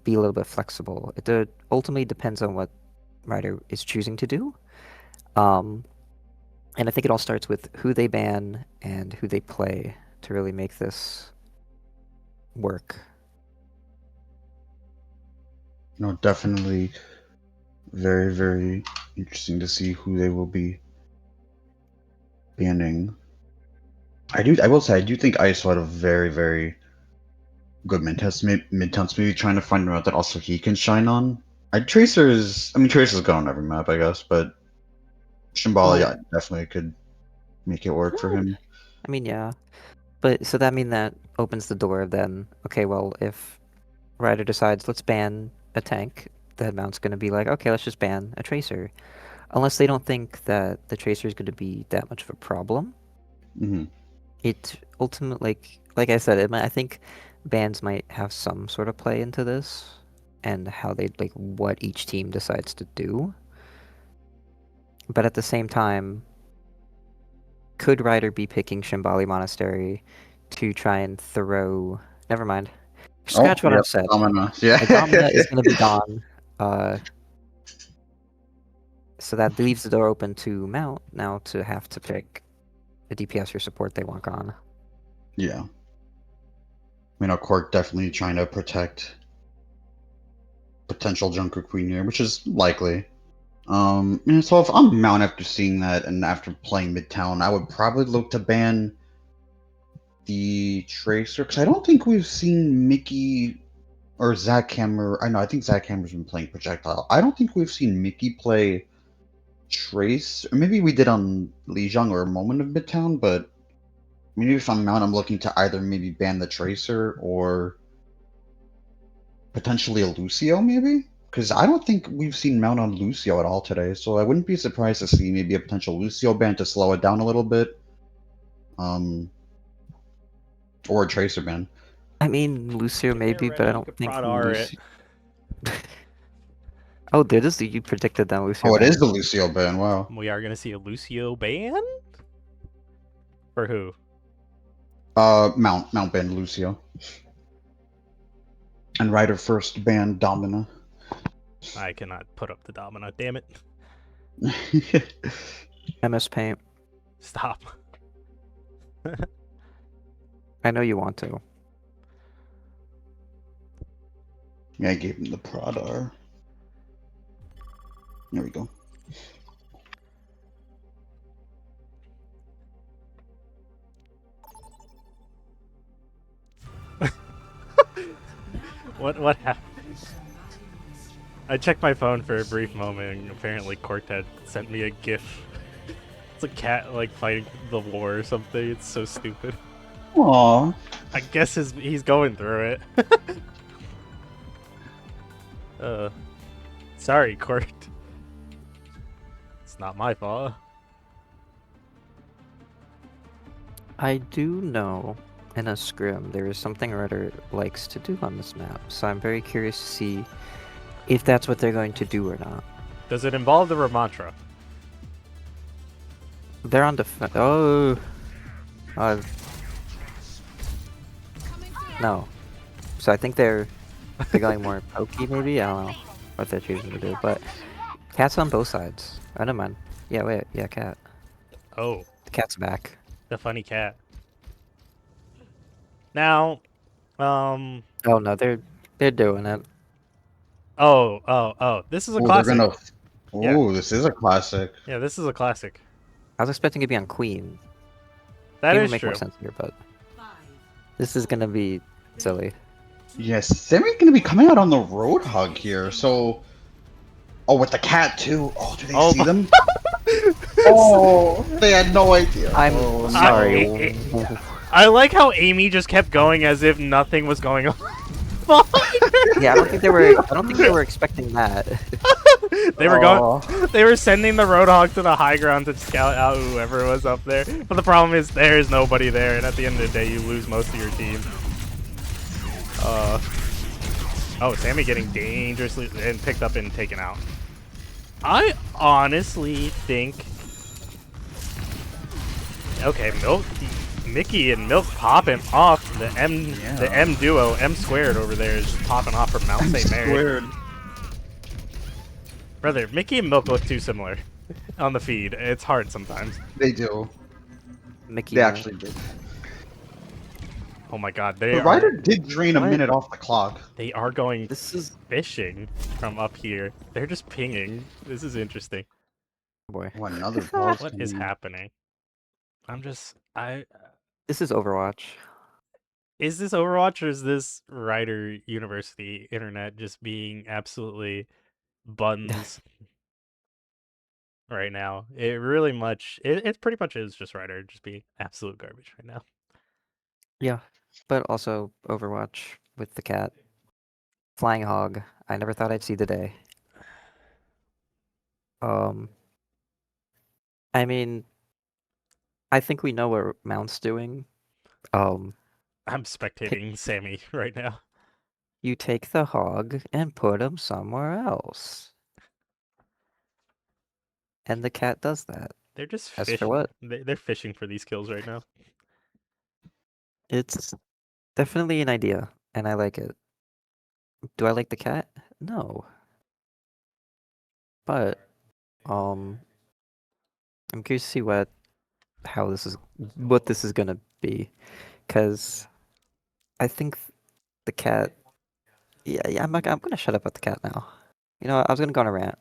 be a little bit flexible? It ultimately depends on what Ryder is choosing to do. Um, and I think it all starts with who they ban and who they play to really make this work. No, definitely very, very interesting to see who they will be banning. I will say, I do think ISO had a very, very good mid-tense, maybe trying to find a route that also he can shine on. Tracer's good on every map, I guess, but Shimbala, Well, yeah, definitely could make it work for him. I mean, yeah. But so that mean that opens the door then, okay, well, if Ryder decides let's ban a tank, the mount's gonna be like, okay, let's just ban a tracer. Unless they don't think that the tracer is gonna be that much of a problem. Hmm. It ultimately, like I said, I think bans might have some sort of play into this and how they like what each team decides to do. But at the same time, could Ryder be picking Shambali Monastery to try and throw? Never mind. Oh, Scratch what yeah, I've said. Domina. Yeah. The Domina is going to be gone. Uh, so that leaves the door open to Mount now to have to pick the DPS or support they want gone. Yeah. Cork definitely trying to protect potential Junker Queen here, which is likely. So if I'm Mount after seeing that and after playing Midtown, I would probably look to ban the Tracer because I don't think we've seen Mickey or Zach Hammer. I know, I think Zach Hammer's been playing Projectile. I don't think we've seen Mickey play Trace, or maybe we did on Lijiang or Moment of Midtown, but maybe if I'm Mount, I'm looking to either maybe ban the Tracer or potentially a Lucio, maybe? Because I don't think we've seen Mount on Lucio at all today, so I wouldn't be surprised to see maybe a potential Lucio ban to slow it down a little bit. Or a Tracer ban. I mean, Lucio If they're maybe, but I ready, you don't could think prod R it. Lucio. Oh, did this? You predicted that Lucio Oh, it is ban? the Lucio ban, wow. We are gonna see a Lucio ban? For who? Mount ban Lucio. And Ryder first ban Domina. I cannot put up the Domina, damn it. MS Paint. Stop. I know you want to. Yeah, I gave him the Pradar. There we go. What happened? I checked my phone for a brief moment, and apparently Cortet sent me a GIF. It's a cat like fighting the war or something. It's so stupid. Aw. I guess he's going through it. Sorry, Court. It's not my fault. I do know in a scrim there is something Rudder likes to do on this map, so I'm very curious to see if that's what they're going to do or not. Does it involve the Ramantra? They're on defense. Oh, no. So I think they're going more pokey, maybe. I don't know what they're choosing to do, but cat's on both sides. I don't mind. Yeah, wait, yeah, cat. Oh, The cat's back. the funny cat. Now, Oh no, they're doing it. oh. This is a Oh, classic. they're gonna. Yeah. Oh, this is a classic. Yeah, this is a classic. I was expecting to be on Queen. That Queen would is make true. more sense here, but this is gonna be silly. Yes, Sammy's gonna be coming out on the Roadhog here. So, oh, with the cat too. Oh, do they Oh see my- them? Oh, they had no idea. I'm Oh, sorry. I like how Amy just kept going as if nothing was going on. Yeah, I don't think they were expecting that. They were going. They were sending the Roadhog to the high ground to scout out whoever was up there. But the problem is there is nobody there, and at the end of the day, you lose most of your team. Oh, Sammy getting dangerously and picked up and taken out. I honestly think. Okay, Mickey and Milk popping off. The M duo, M squared over there is just popping off from Mount St. Mary. Brother, Mickey and Milk look too similar on the feed. It's hard sometimes. They do. Mickey. They actually did. Oh my god, The Ryder did drain a What? minute off the clock. they are going This is fishing from up here. They're just pinging. This is interesting. boy. Oh, another boss. What is happening? This is Overwatch. Is this Overwatch or is this Ryder University internet just being absolutely buns right now? It really it pretty much is just Ryder just being absolute garbage right now. Yeah, but also Overwatch with the cat. Flying Hog. I never thought I'd see the day. I mean, I think we know what Mount's doing. I'm spectating Sammy right now. You take the hog and put him somewhere else. And the cat does that. They're just As fishing. for what? They're fishing for these kills right now. It's definitely an idea, and I like it. Do I like the cat? No. But, I'm curious to see what this is gonna be, because I think the cat. Yeah, I'm gonna shut up about the cat now. You know, I was gonna go on a rant.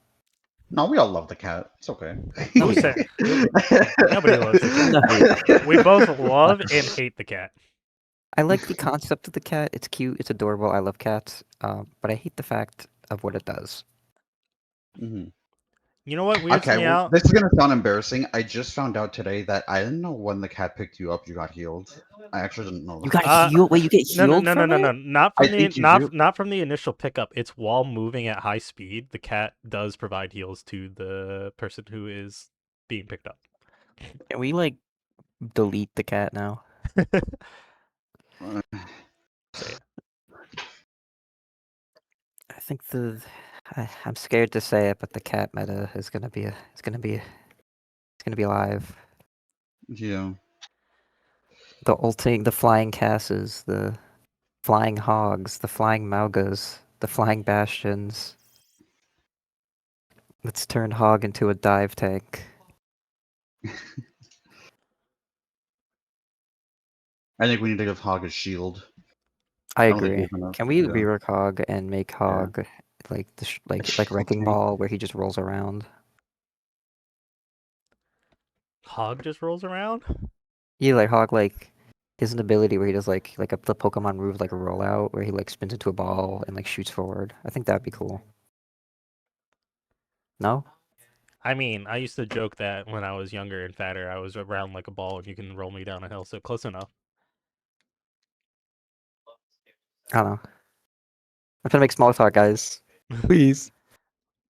No, we all love the cat. It's okay. No, Sam. Nobody loves the cat. We both love and hate the cat. I like the concept of the cat. It's cute. It's adorable. I love cats. But I hate the fact of what it does. Mhm. You know what weirds Okay, me well, out? this is gonna sound embarrassing. I just found out today that I didn't know when the cat picked you up, you got healed. I actually didn't know. You that. got healed. Wait, you get healed No, from it? not I from the think you do. not from the initial pickup. It's while moving at high speed. The cat does provide heals to the person who is being picked up. Can we like delete the cat now? Uh, I think I'm scared to say it, but the cat meta is gonna be alive. yeah. The ulting, the flying Casses, the flying hogs, the flying Maugas, the flying bastions. Let's turn hog into a dive tank. I think we need to give Hog a shield. I don't think agree. we've enough- Can we yeah. rework hog and make hog like like wrecking tank. ball where he just rolls around? Hog just rolls around. Yeah, like hog like His ability where he does like the Pokemon move like a rollout where he like spins into a ball and like shoots forward. I think that'd be cool. No? I mean, I used to joke that when I was younger and fatter, I was round like a ball and you can roll me down a hill, so close enough. I don't know. I'm trying to make small talk, guys. Please.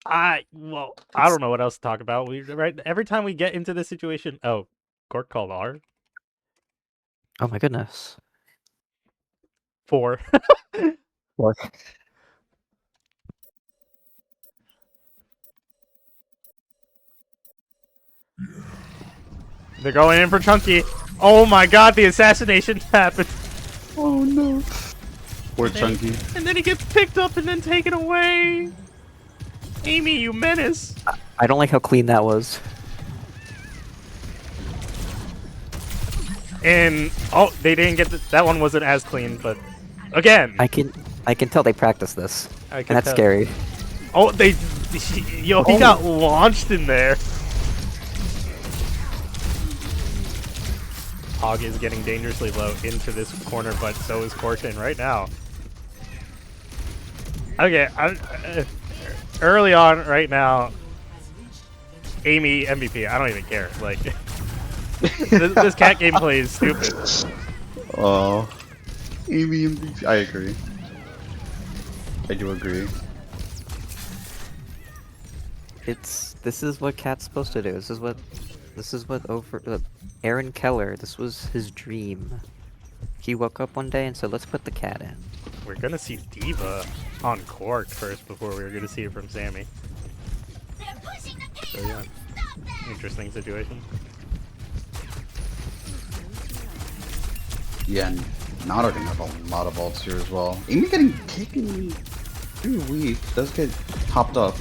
I don't know what else to talk about. Right every time we get into this situation, oh, Cork called R. Oh my goodness. 4. Or They're going in for Chunky. Oh my god, the assassination happened. Oh no. Poor Chunky. And then he gets picked up and then taken away. Amy, you menace. I don't like how clean that was. And oh, they didn't get that one. Wasn't as clean, but again, I can tell they practice this. I And can that's tell. scary. Oh, he got launched in there. Hog is getting dangerously low into this corner, but so is Corkin right now. Okay, early on right now, Amy MVP. I don't even care. Like this cat gameplay is stupid. Oh, Amy MVP. I agree. I do agree. This is what Cat's supposed to do. This is what Aaron Keller, this was his dream. He woke up one day and said, let's put the cat in. We're gonna see Diva on Cork first before we're gonna see it from Sammy. So yeah, interesting situation. Yeah, and Nado can have a lot of ults here as well. Amy getting taken pretty weak. Does get topped up.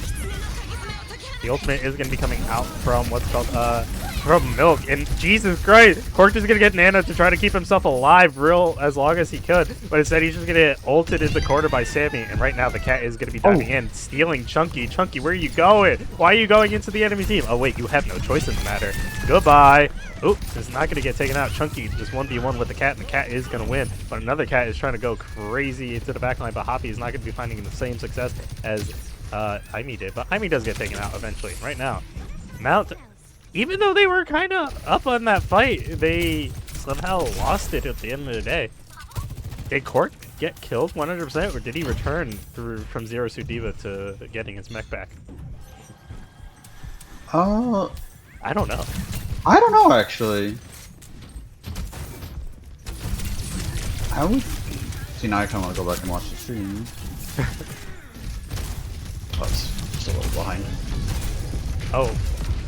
The ultimate is gonna be coming out from what's called from Milk, and Jesus Christ, Cork is gonna get Nana to try to keep himself alive real as long as he could, but instead he's just gonna get ulted in the corner by Sammy, and right now the cat is gonna be diving in, stealing Chunky. Chunky, where are you going? Why are you going into the enemy team? Oh wait, you have no choice in the matter. Goodbye. Oh, it's not gonna get taken out. Chunky just 1v1 with the cat, and the cat is gonna win, but another cat is trying to go crazy into the backline, but Hoppy is not gonna be finding the same success as Aimee did, but Aimee does get taken out eventually. Right now, Mount, even though they were kind of up on that fight, they somehow lost it at the end of the day. Did Cork get killed 100%, or did he return through from Zero Suit Diva to getting his mech back? I don't know. I don't know actually. I would see now. I kind of want to go back and watch the stream. Oh, it's just a little behind. Oh,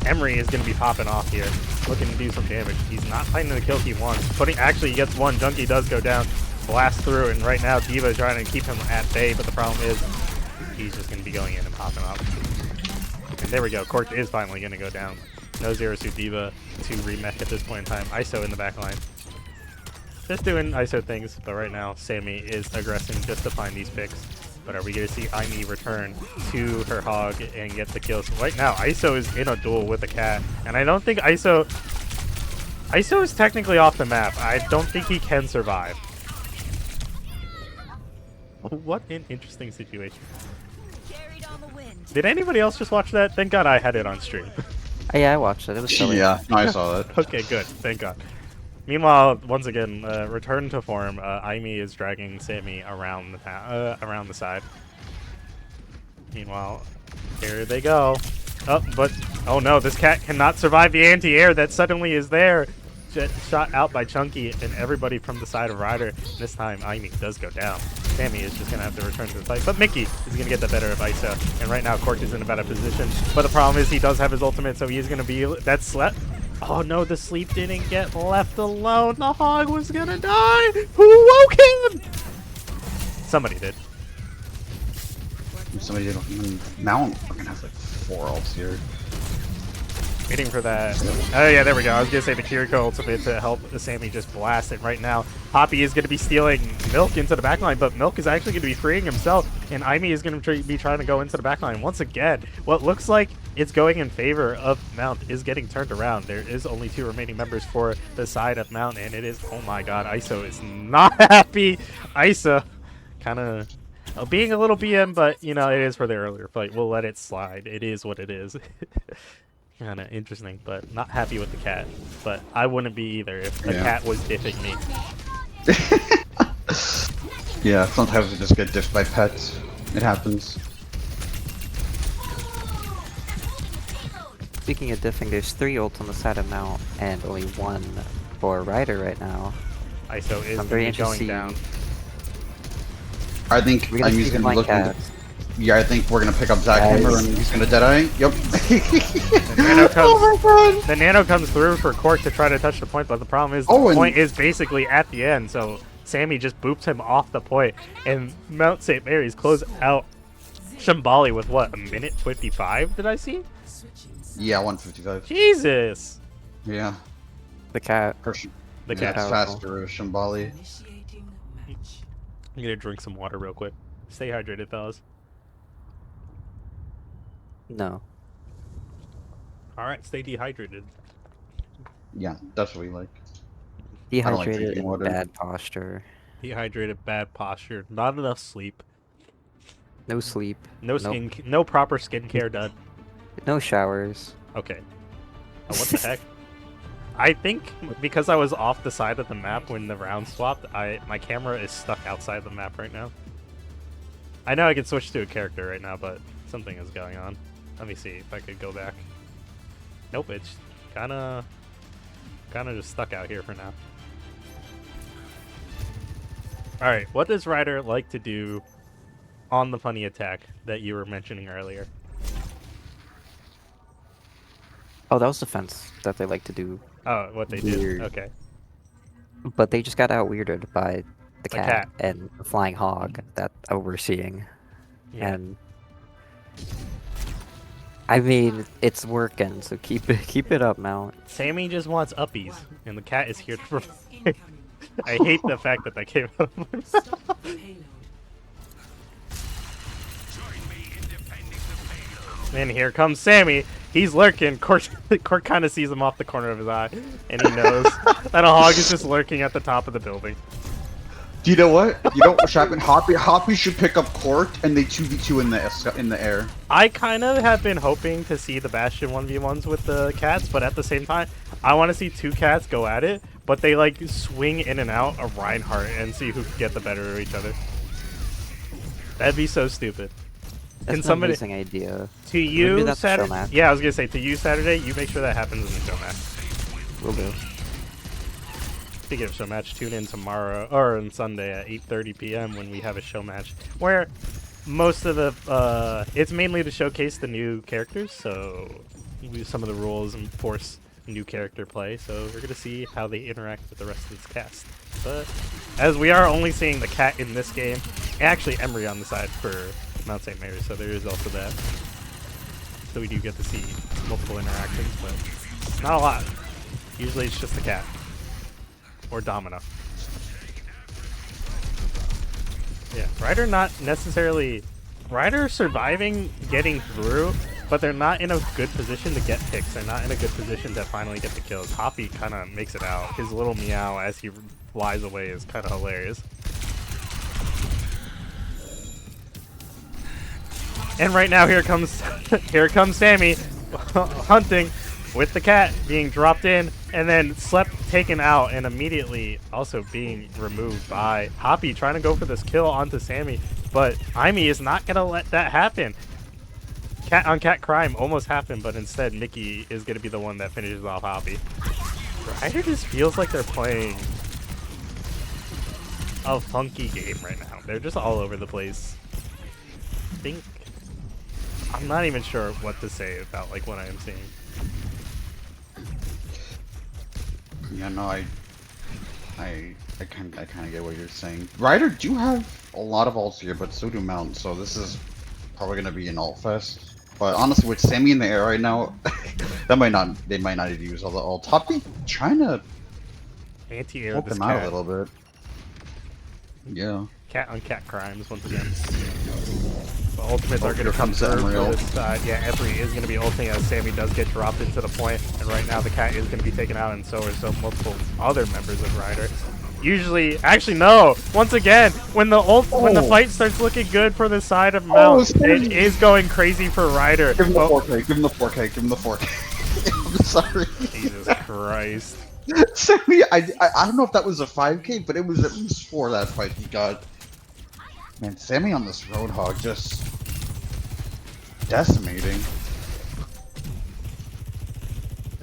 Emery is going to be popping off here, looking to do some damage. He's not finding the kill he wants. Actually, he gets one. Junkie does go down, blast through, and right now Diva is trying to keep him at bay, but the problem is he's just going to be going in and popping off. And there we go. Cork is finally going to go down. No Zero Suit Diva to remech at this point in time. ISO in the back line. Just doing ISO things, but right now Sammy is aggressing just to find these picks. But are we going to see Aimee return to her hog and get the kills? Right now, ISO is in a duel with a cat, and I don't think ISO is technically off the map. I don't think he can survive. What an interesting situation. Did anybody else just watch that? Thank God I had it on stream. Yeah, I watched it. It was silly. Yeah, no, I saw that. Okay, good. Thank God. Meanwhile, once again, return to form. Aimee is dragging Sammy around the around the side. Meanwhile, here they go. Oh no, this cat cannot survive the anti-air that suddenly is there. Shot out by Chunky and everybody from the side of Ryder. This time, Aimee does go down. Sammy is just gonna have to return to the fight, but Mickey is gonna get the better of ISO. And right now, Cork is in a better position. But the problem is he does have his ultimate, so he is gonna be Oh no, the sleep didn't get left alone. The hog was gonna die. Who woke him? Somebody did. Somebody did. Mount. We're gonna have like 4 ults here. Waiting for that. Oh yeah, there we go. I was gonna say the Kiriko ultimate to help Sammy just blast it right now. Hoppy is gonna be stealing Milk into the backline, but Milk is actually gonna be freeing himself, and Aimee is gonna be trying to go into the backline once again. What looks like it's going in favor of Mount is getting turned around. There is only 2 remaining members for the side of Mount, and it is, oh my god, ISO is not happy. ISO kind of being a little BM, but you know, it is for the earlier fight. We'll let it slide. It is what it is. Kind of interesting, but not happy with the cat. But I wouldn't be either if the cat was diffing me. Yeah, sometimes we just get diffed by pets. It happens. Speaking of diffing, there's 3 ults on the side of Mount and only 1 for Ryder right now. ISO is I'm very going interested down. I think We're gonna Amy's see gonna my be looking. cats. Yeah, I think we're gonna pick up Zach Hammer and he's gonna deadeye. Yep. Oh my god! The nano comes through for Cork to try to touch the point, but the problem is the point is basically at the end, so Sammy just boops him off the point, and Mount St. Mary's close out Shambali with what, a minute 55? Did I see? Yeah, 155. Jesus! Yeah. The cat. The cat's faster, Shambali. I'm gonna drink some water real quick. Stay hydrated, fellas. No. Alright, stay dehydrated. Yeah, that's what we like. Dehydrated drinking and water. bad posture. Dehydrated, bad posture, not enough sleep, No sleep. no no proper skincare done. No showers. Okay. Oh, what the heck? I think because I was off the side of the map when the round swapped, my camera is stuck outside the map right now. I know I could switch to a character right now, but something is going on. Let me see if I could go back. Nope, it's kinda just stuck out here for now. Alright, what does Ryder like to do on the funny attack that you were mentioning earlier? Oh, that was defense that they like to do. Oh, what they Weird. did. Okay. But they just got out-weirded by the The cat, cat. and the flying hog that we're seeing. Yeah. And I mean, it's working, so keep it up, Mount. Sammy just wants uppies, and the cat is here to provide. I hate the fact that that came out of my mouth. And here comes Sammy. He's lurking. Cork kind of sees him off the corner of his eye, and he knows that a hog is just lurking at the top of the building. Do you know what? You know what should happen? Hoppy should pick up Court and they 2v2 in the air. I kind of have been hoping to see the Bastion 1v1s with the cats, but at the same time, I want to see 2 cats go at it, but they like swing in and out of Reinhardt and see who can get the better of each other. That'd be so stupid. That's an amazing idea. To you, Saturday? Match. Yeah, I was gonna say to you, Saturday. You make sure that happens in the show match. Will do. Speaking of show match, tune in tomorrow or on Sunday at 8:30 p.m. when we have a show match where most of the it's mainly to showcase the new characters. So some of the rules and force new character play. So we're gonna see how they interact with the rest of this cast. But as we are only seeing the cat in this game, actually Emery on the side for Mount St. Mary's, so there is also that. So we do get to see multiple interactions, but not a lot. Usually it's just the cat. Or Domino. Yeah, Ryder not necessarily... Ryder surviving, getting through, but they're not in a good position to get picks. They're not in a good position to finally get the kills. Hoppy kind of makes it out. His little meow as he flies away is kind of hilarious. And right now, here comes Sammy hunting with the cat being dropped in and then taken out and immediately also being removed by Hoppy trying to go for this kill onto Sammy, but Amy is not gonna let that happen. Cat on cat crime almost happened, but instead Mickey is gonna be the one that finishes off Hoppy. Ryder just feels like they're playing a funky game right now. They're just all over the place. I'm not even sure what to say about like what I am seeing. Yeah, no, I kind of get what you're saying. Ryder do have a lot of ults here, but so do Mount. So this is probably gonna be an ult fest. But honestly, with Sammy in the air right now, they might not use all the ult. Hoppy trying to Anti-air help this them out cat. a little bit. Yeah. Cat on cat crimes once again. The ultimates are going here to come comes the through for Emerald. this side. Yeah, Emery is going to be ulting as Sammy does get dropped into the point, and right now the cat is going to be taken out, and so are some multiple other members of Ryder. Usually, actually no. Once again, when the fight starts looking good for the side of Mount, it is going crazy for Ryder. Give him the 4K. Give him the 4K. Give him the 4K. I'm sorry. Jesus Christ. Sammy, I don't know if that was a 5K, but it was at least 4 that fight he got. Man, Sammy on this Roadhog just decimating.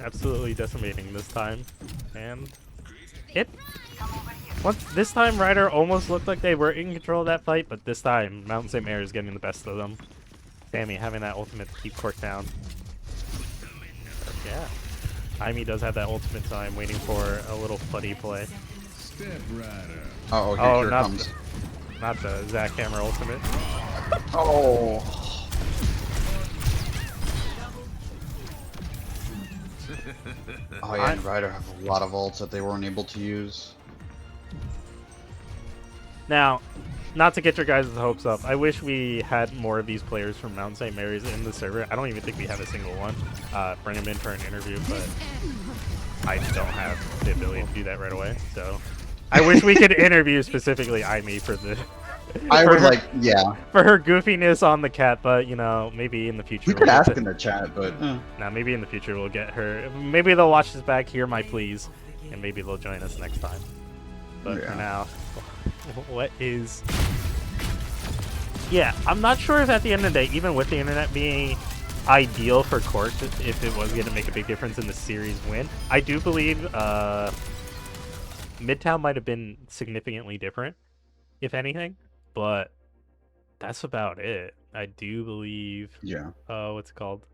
Absolutely decimating this time, and this time Ryder almost looked like they were in control of that fight, but this time Mountain St. Mary is getting the best of them. Sammy having that ultimate to keep Cork down. Yeah, Aimee does have that ultimate, so I'm waiting for a little fuddy play. Oh, okay, Oh, here it not comes. Not the Zach Hammer ultimate. Oh. Oh yeah, and Ryder have a lot of ults that they weren't able to use. Now, not to get your guys' hopes up, I wish we had more of these players from Mount St. Mary's in the server. I don't even think we have a single one. Bring them in for an interview, but I don't have the ability to do that right away. So I wish we could interview specifically Aimee for the. I for would her, like, yeah. for her goofiness on the cat, but you know, maybe in the future. We could ask in the chat, but now maybe in the future we'll get her. Maybe they'll watch this back, hear my pleas, and maybe they'll join us next time. But for now, what is? Yeah, I'm not sure if at the end of the day, even with the internet being ideal for Cork, if it was going to make a big difference in the series win, I do believe Midtown might have been significantly different, if anything. But that's about it. I do believe. yeah. What's it called?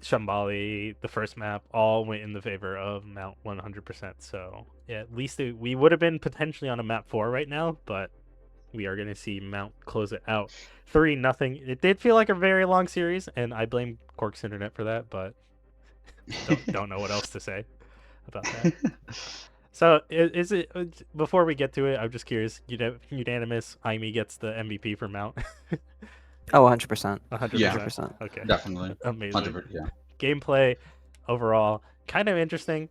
Shambali, the first map, all went in the favor of Mount 100%. So yeah, at least we would have been potentially on a map 4 right now, but we are going to see Mount close it out 3-0. It did feel like a very long series, and I blame Cork's internet for that, but don't know what else to say about that. So is it, before we get to it, I'm just curious, unanimous Aimee gets the MVP for Mount? Oh, 100%. 100%? Yeah. 100%. Okay. Definitely. Amazing. 100%, yeah. Gameplay overall, kind of interesting.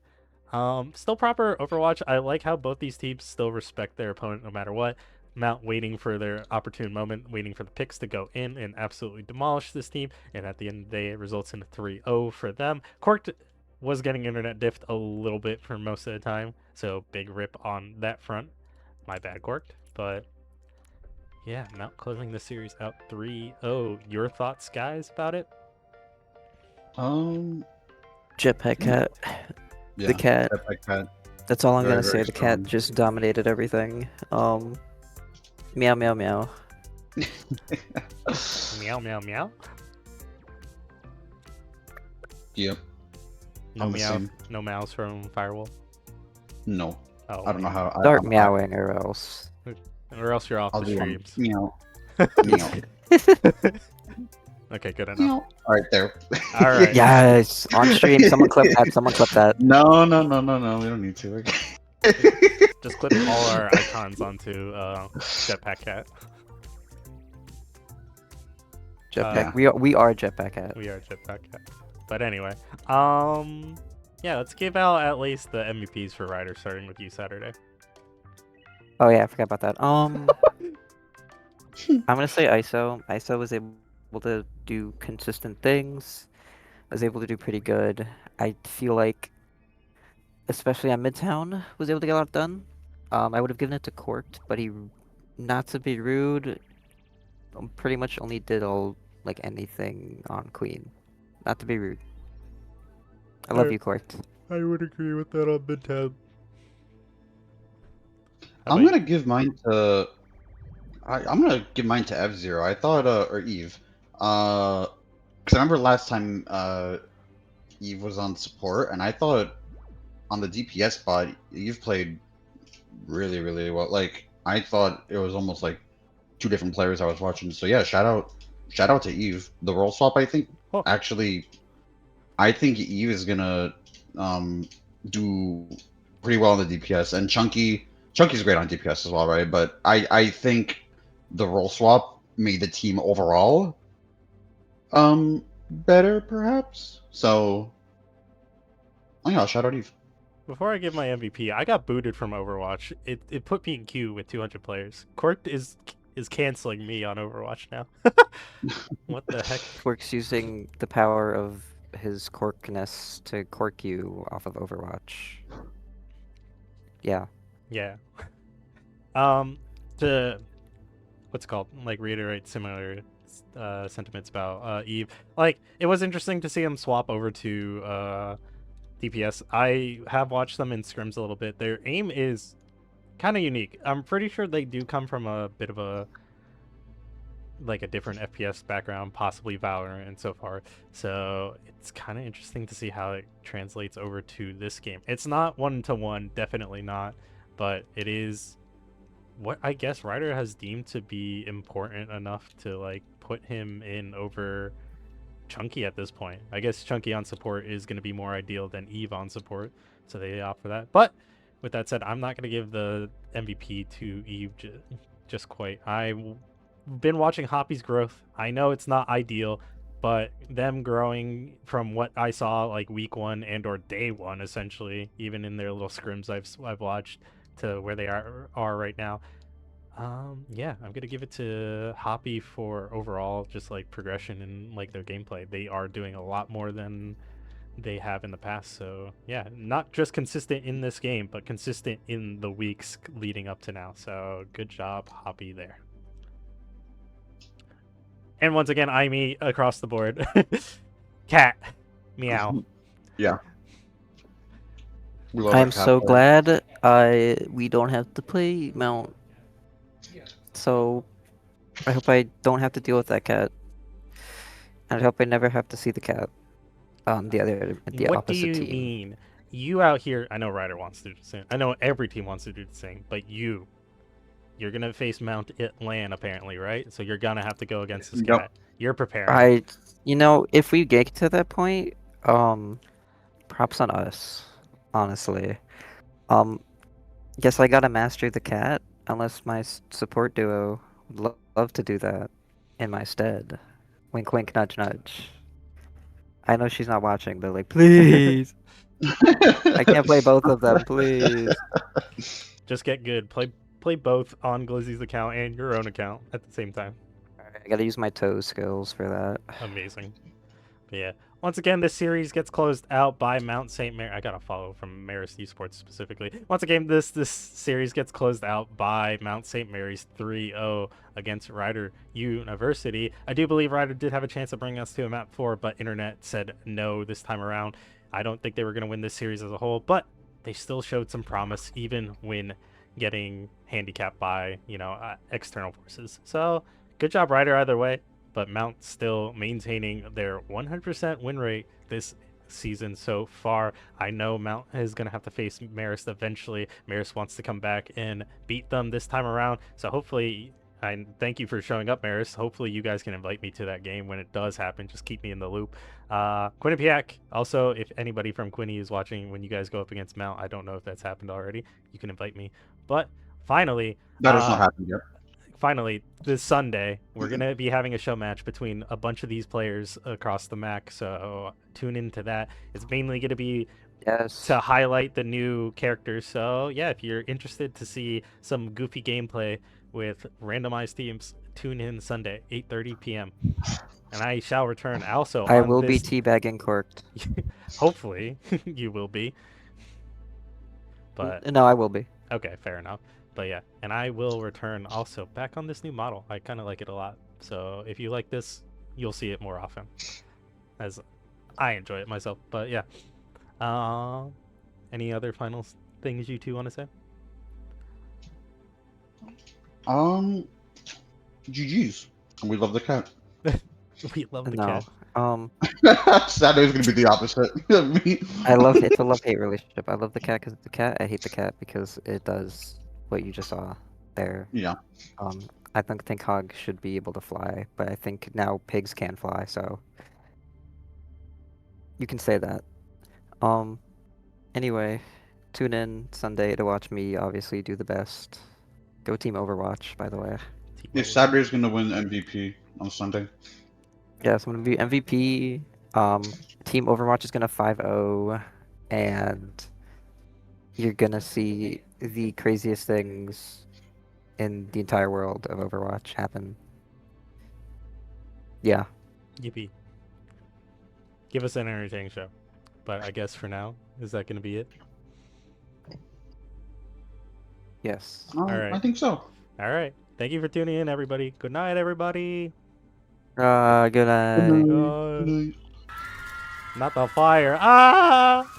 Still proper Overwatch. I like how both these teams still respect their opponent no matter what. Mount waiting for their opportune moment, waiting for the picks to go in and absolutely demolish this team. And at the end of the day, it results in a 3-0 for them. Cork was getting internet diffed a little bit for most of the time, so big rip on that front. My bad, Cork. But yeah, Mount closing the series out 3-0. Your thoughts, guys, about it? Jetpack cat. Yeah, The cat. Jetpack cat. That's all I'm Very, gonna say. very The cat strong. just dominated everything. Meow meow meow. Meow, meow, meow. Yep. No I'm the meow, same. no mouse from Firewall. No. Oh, I don't know how. Start meowing or else. or else you're off I'll the do one. streams. Meow. Meow. Okay, good enough. Meow. All right, there. All right. Yes, on stream. Someone clip that. Someone clip that. No. We don't need to. Just clip all our icons onto Jetpack Cat. Jetpack. We are Jetpack cat. We are Jetpack Cat. But anyway, yeah, let's give out at least the MVPs for Ryder, starting with you, Saturday. Oh yeah, I forgot about that. I'm gonna say ISO. ISO was able to do consistent things. Was able to do pretty good. I feel like, especially on Midtown, was able to get a lot done. I would have given it to Court, but he, not to be rude, pretty much only did like anything on Queen. Not to be rude. I love you, Court. I would agree with that on Midtown. I'm gonna give mine to. I'm gonna give mine to F-Zero. I thought, or Eve, because I remember last time Eve was on support, and I thought on the DPS spot Eve played really, really well. Like I thought it was almost like two different players I was watching. So yeah, shout out to Eve. The role swap, I think, actually, I think Eve is gonna do pretty well on the DPS, and Chunky's great on DPS as well, right? But I think the role swap made the team overall better perhaps. So oh yeah, shout out Eve. Before I give my MVP, I got booted from Overwatch. It put me in queue with 200 players. Corked is canceling me on Overwatch now. What the heck? Twerk's using the power of his corkness to cork you off of Overwatch. Yeah. Yeah. To what's it called? Like reiterate similar sentiments about Eve. Like it was interesting to see him swap over to DPS. I have watched them in scrims a little bit. Their aim is kind of unique. I'm pretty sure they do come from a bit of a like a different FPS background, possibly Valorant and so far. So it's kind of interesting to see how it translates over to this game. It's not 1-to-1, definitely not, but it is what I guess Ryder has deemed to be important enough to like put him in over Chunky at this point. I guess Chunky on support is going to be more ideal than Eve on support, so they opt for that. But with that said, I'm not going to give the MVP to Eve just quite. I've been watching Hoppy's growth. I know it's not ideal, but them growing from what I saw like week 1 and or day 1 essentially, even in their little scrims I've watched, to where they are right now. Yeah, I'm gonna give it to Hoppy for overall just like progression and like their gameplay. They are doing a lot more than they have in the past. So yeah, not just consistent in this game, but consistent in the weeks leading up to now. So good job, Hoppy there. And once again, I me across the board. Cat, meow. Yeah. We love I'm a cat so player. glad we don't have to play Mount. So I hope I don't have to deal with that cat. And I hope I never have to see the cat on the What do opposite you team. mean? You out here, I know Ryder wants to do the same. I know every team wants to do the same, but you're gonna face Mount Itlan apparently, right? So you're gonna have to go against this Yep. cat. You're preparing. If we get to that point, props on us, honestly. Guess I gotta master the cat, unless my support duo would love to do that in my stead. Wink, wink, nudge, nudge. I know she's not watching, but like, please. I can't play both of them, please. Just get good. Play both on Glizzy's account and your own account at the same time. Alright, I gotta use my toe skills for that. Amazing. But yeah. Once again, this series gets closed out by Mount St. Mary. I gotta follow from Maris Esports specifically. Once again, this series gets closed out by Mount St. Mary's 3-0 against Ryder University. I do believe Ryder did have a chance of bringing us to a map 4, but internet said no this time around. I don't think they were gonna win this series as a whole, but they still showed some promise even when getting handicapped by external forces. So good job, Ryder, either way. But Mount still maintaining their 100% win rate this season so far. I know Mount is going to have to face Marist eventually. Marist wants to come back and beat them this time around. So hopefully, I thank you for showing up, Marist. Hopefully you guys can invite me to that game when it does happen. Just keep me in the loop. Quinnipiac, also, if anybody from Quinny is watching when you guys go up against Mount, I don't know if that's happened already. You can invite me. But finally, That has not happened yet. finally, this Sunday, we're going to be having a show match between a bunch of these players across the MAAC, so tune into that. It's mainly going to be Yes. to highlight the new characters. So, yeah, if you're interested to see some goofy gameplay with randomized teams, tune in Sunday, 8:30 p.m. And I shall return also I on will be this... teabagging corked. Hopefully, you will be. But No, I will be. okay, fair enough. But yeah, and I will return also back on this new model. I kind of like it a lot. So if you like this, you'll see it more often, as I enjoy it myself. But yeah, any other final things you two want to say? GG's. We love the cat. We love the No. cat. Saturday is gonna be the opposite. It's a love-hate relationship. I love the cat because it's a cat. I hate the cat because it does what you just saw there. Yeah. I don't think hogs should be able to fly, but I think now pigs can fly, so you can say that. Anyway, tune in Sunday to watch me obviously do the best. Go Team Overwatch, by the way. Yeah, Sabre's gonna win MVP on Sunday. Yeah, so I'm gonna be MVP. Team Overwatch is gonna 5-0, and you're gonna see the craziest things in the entire world of Overwatch happen. Yeah. Yippee. Give us an entertaining show. But I guess for now, is that going to be it? Yes. All right. I think so. All right. Thank you for tuning in, everybody. Good night, everybody. Good night. Not the fire. Ah!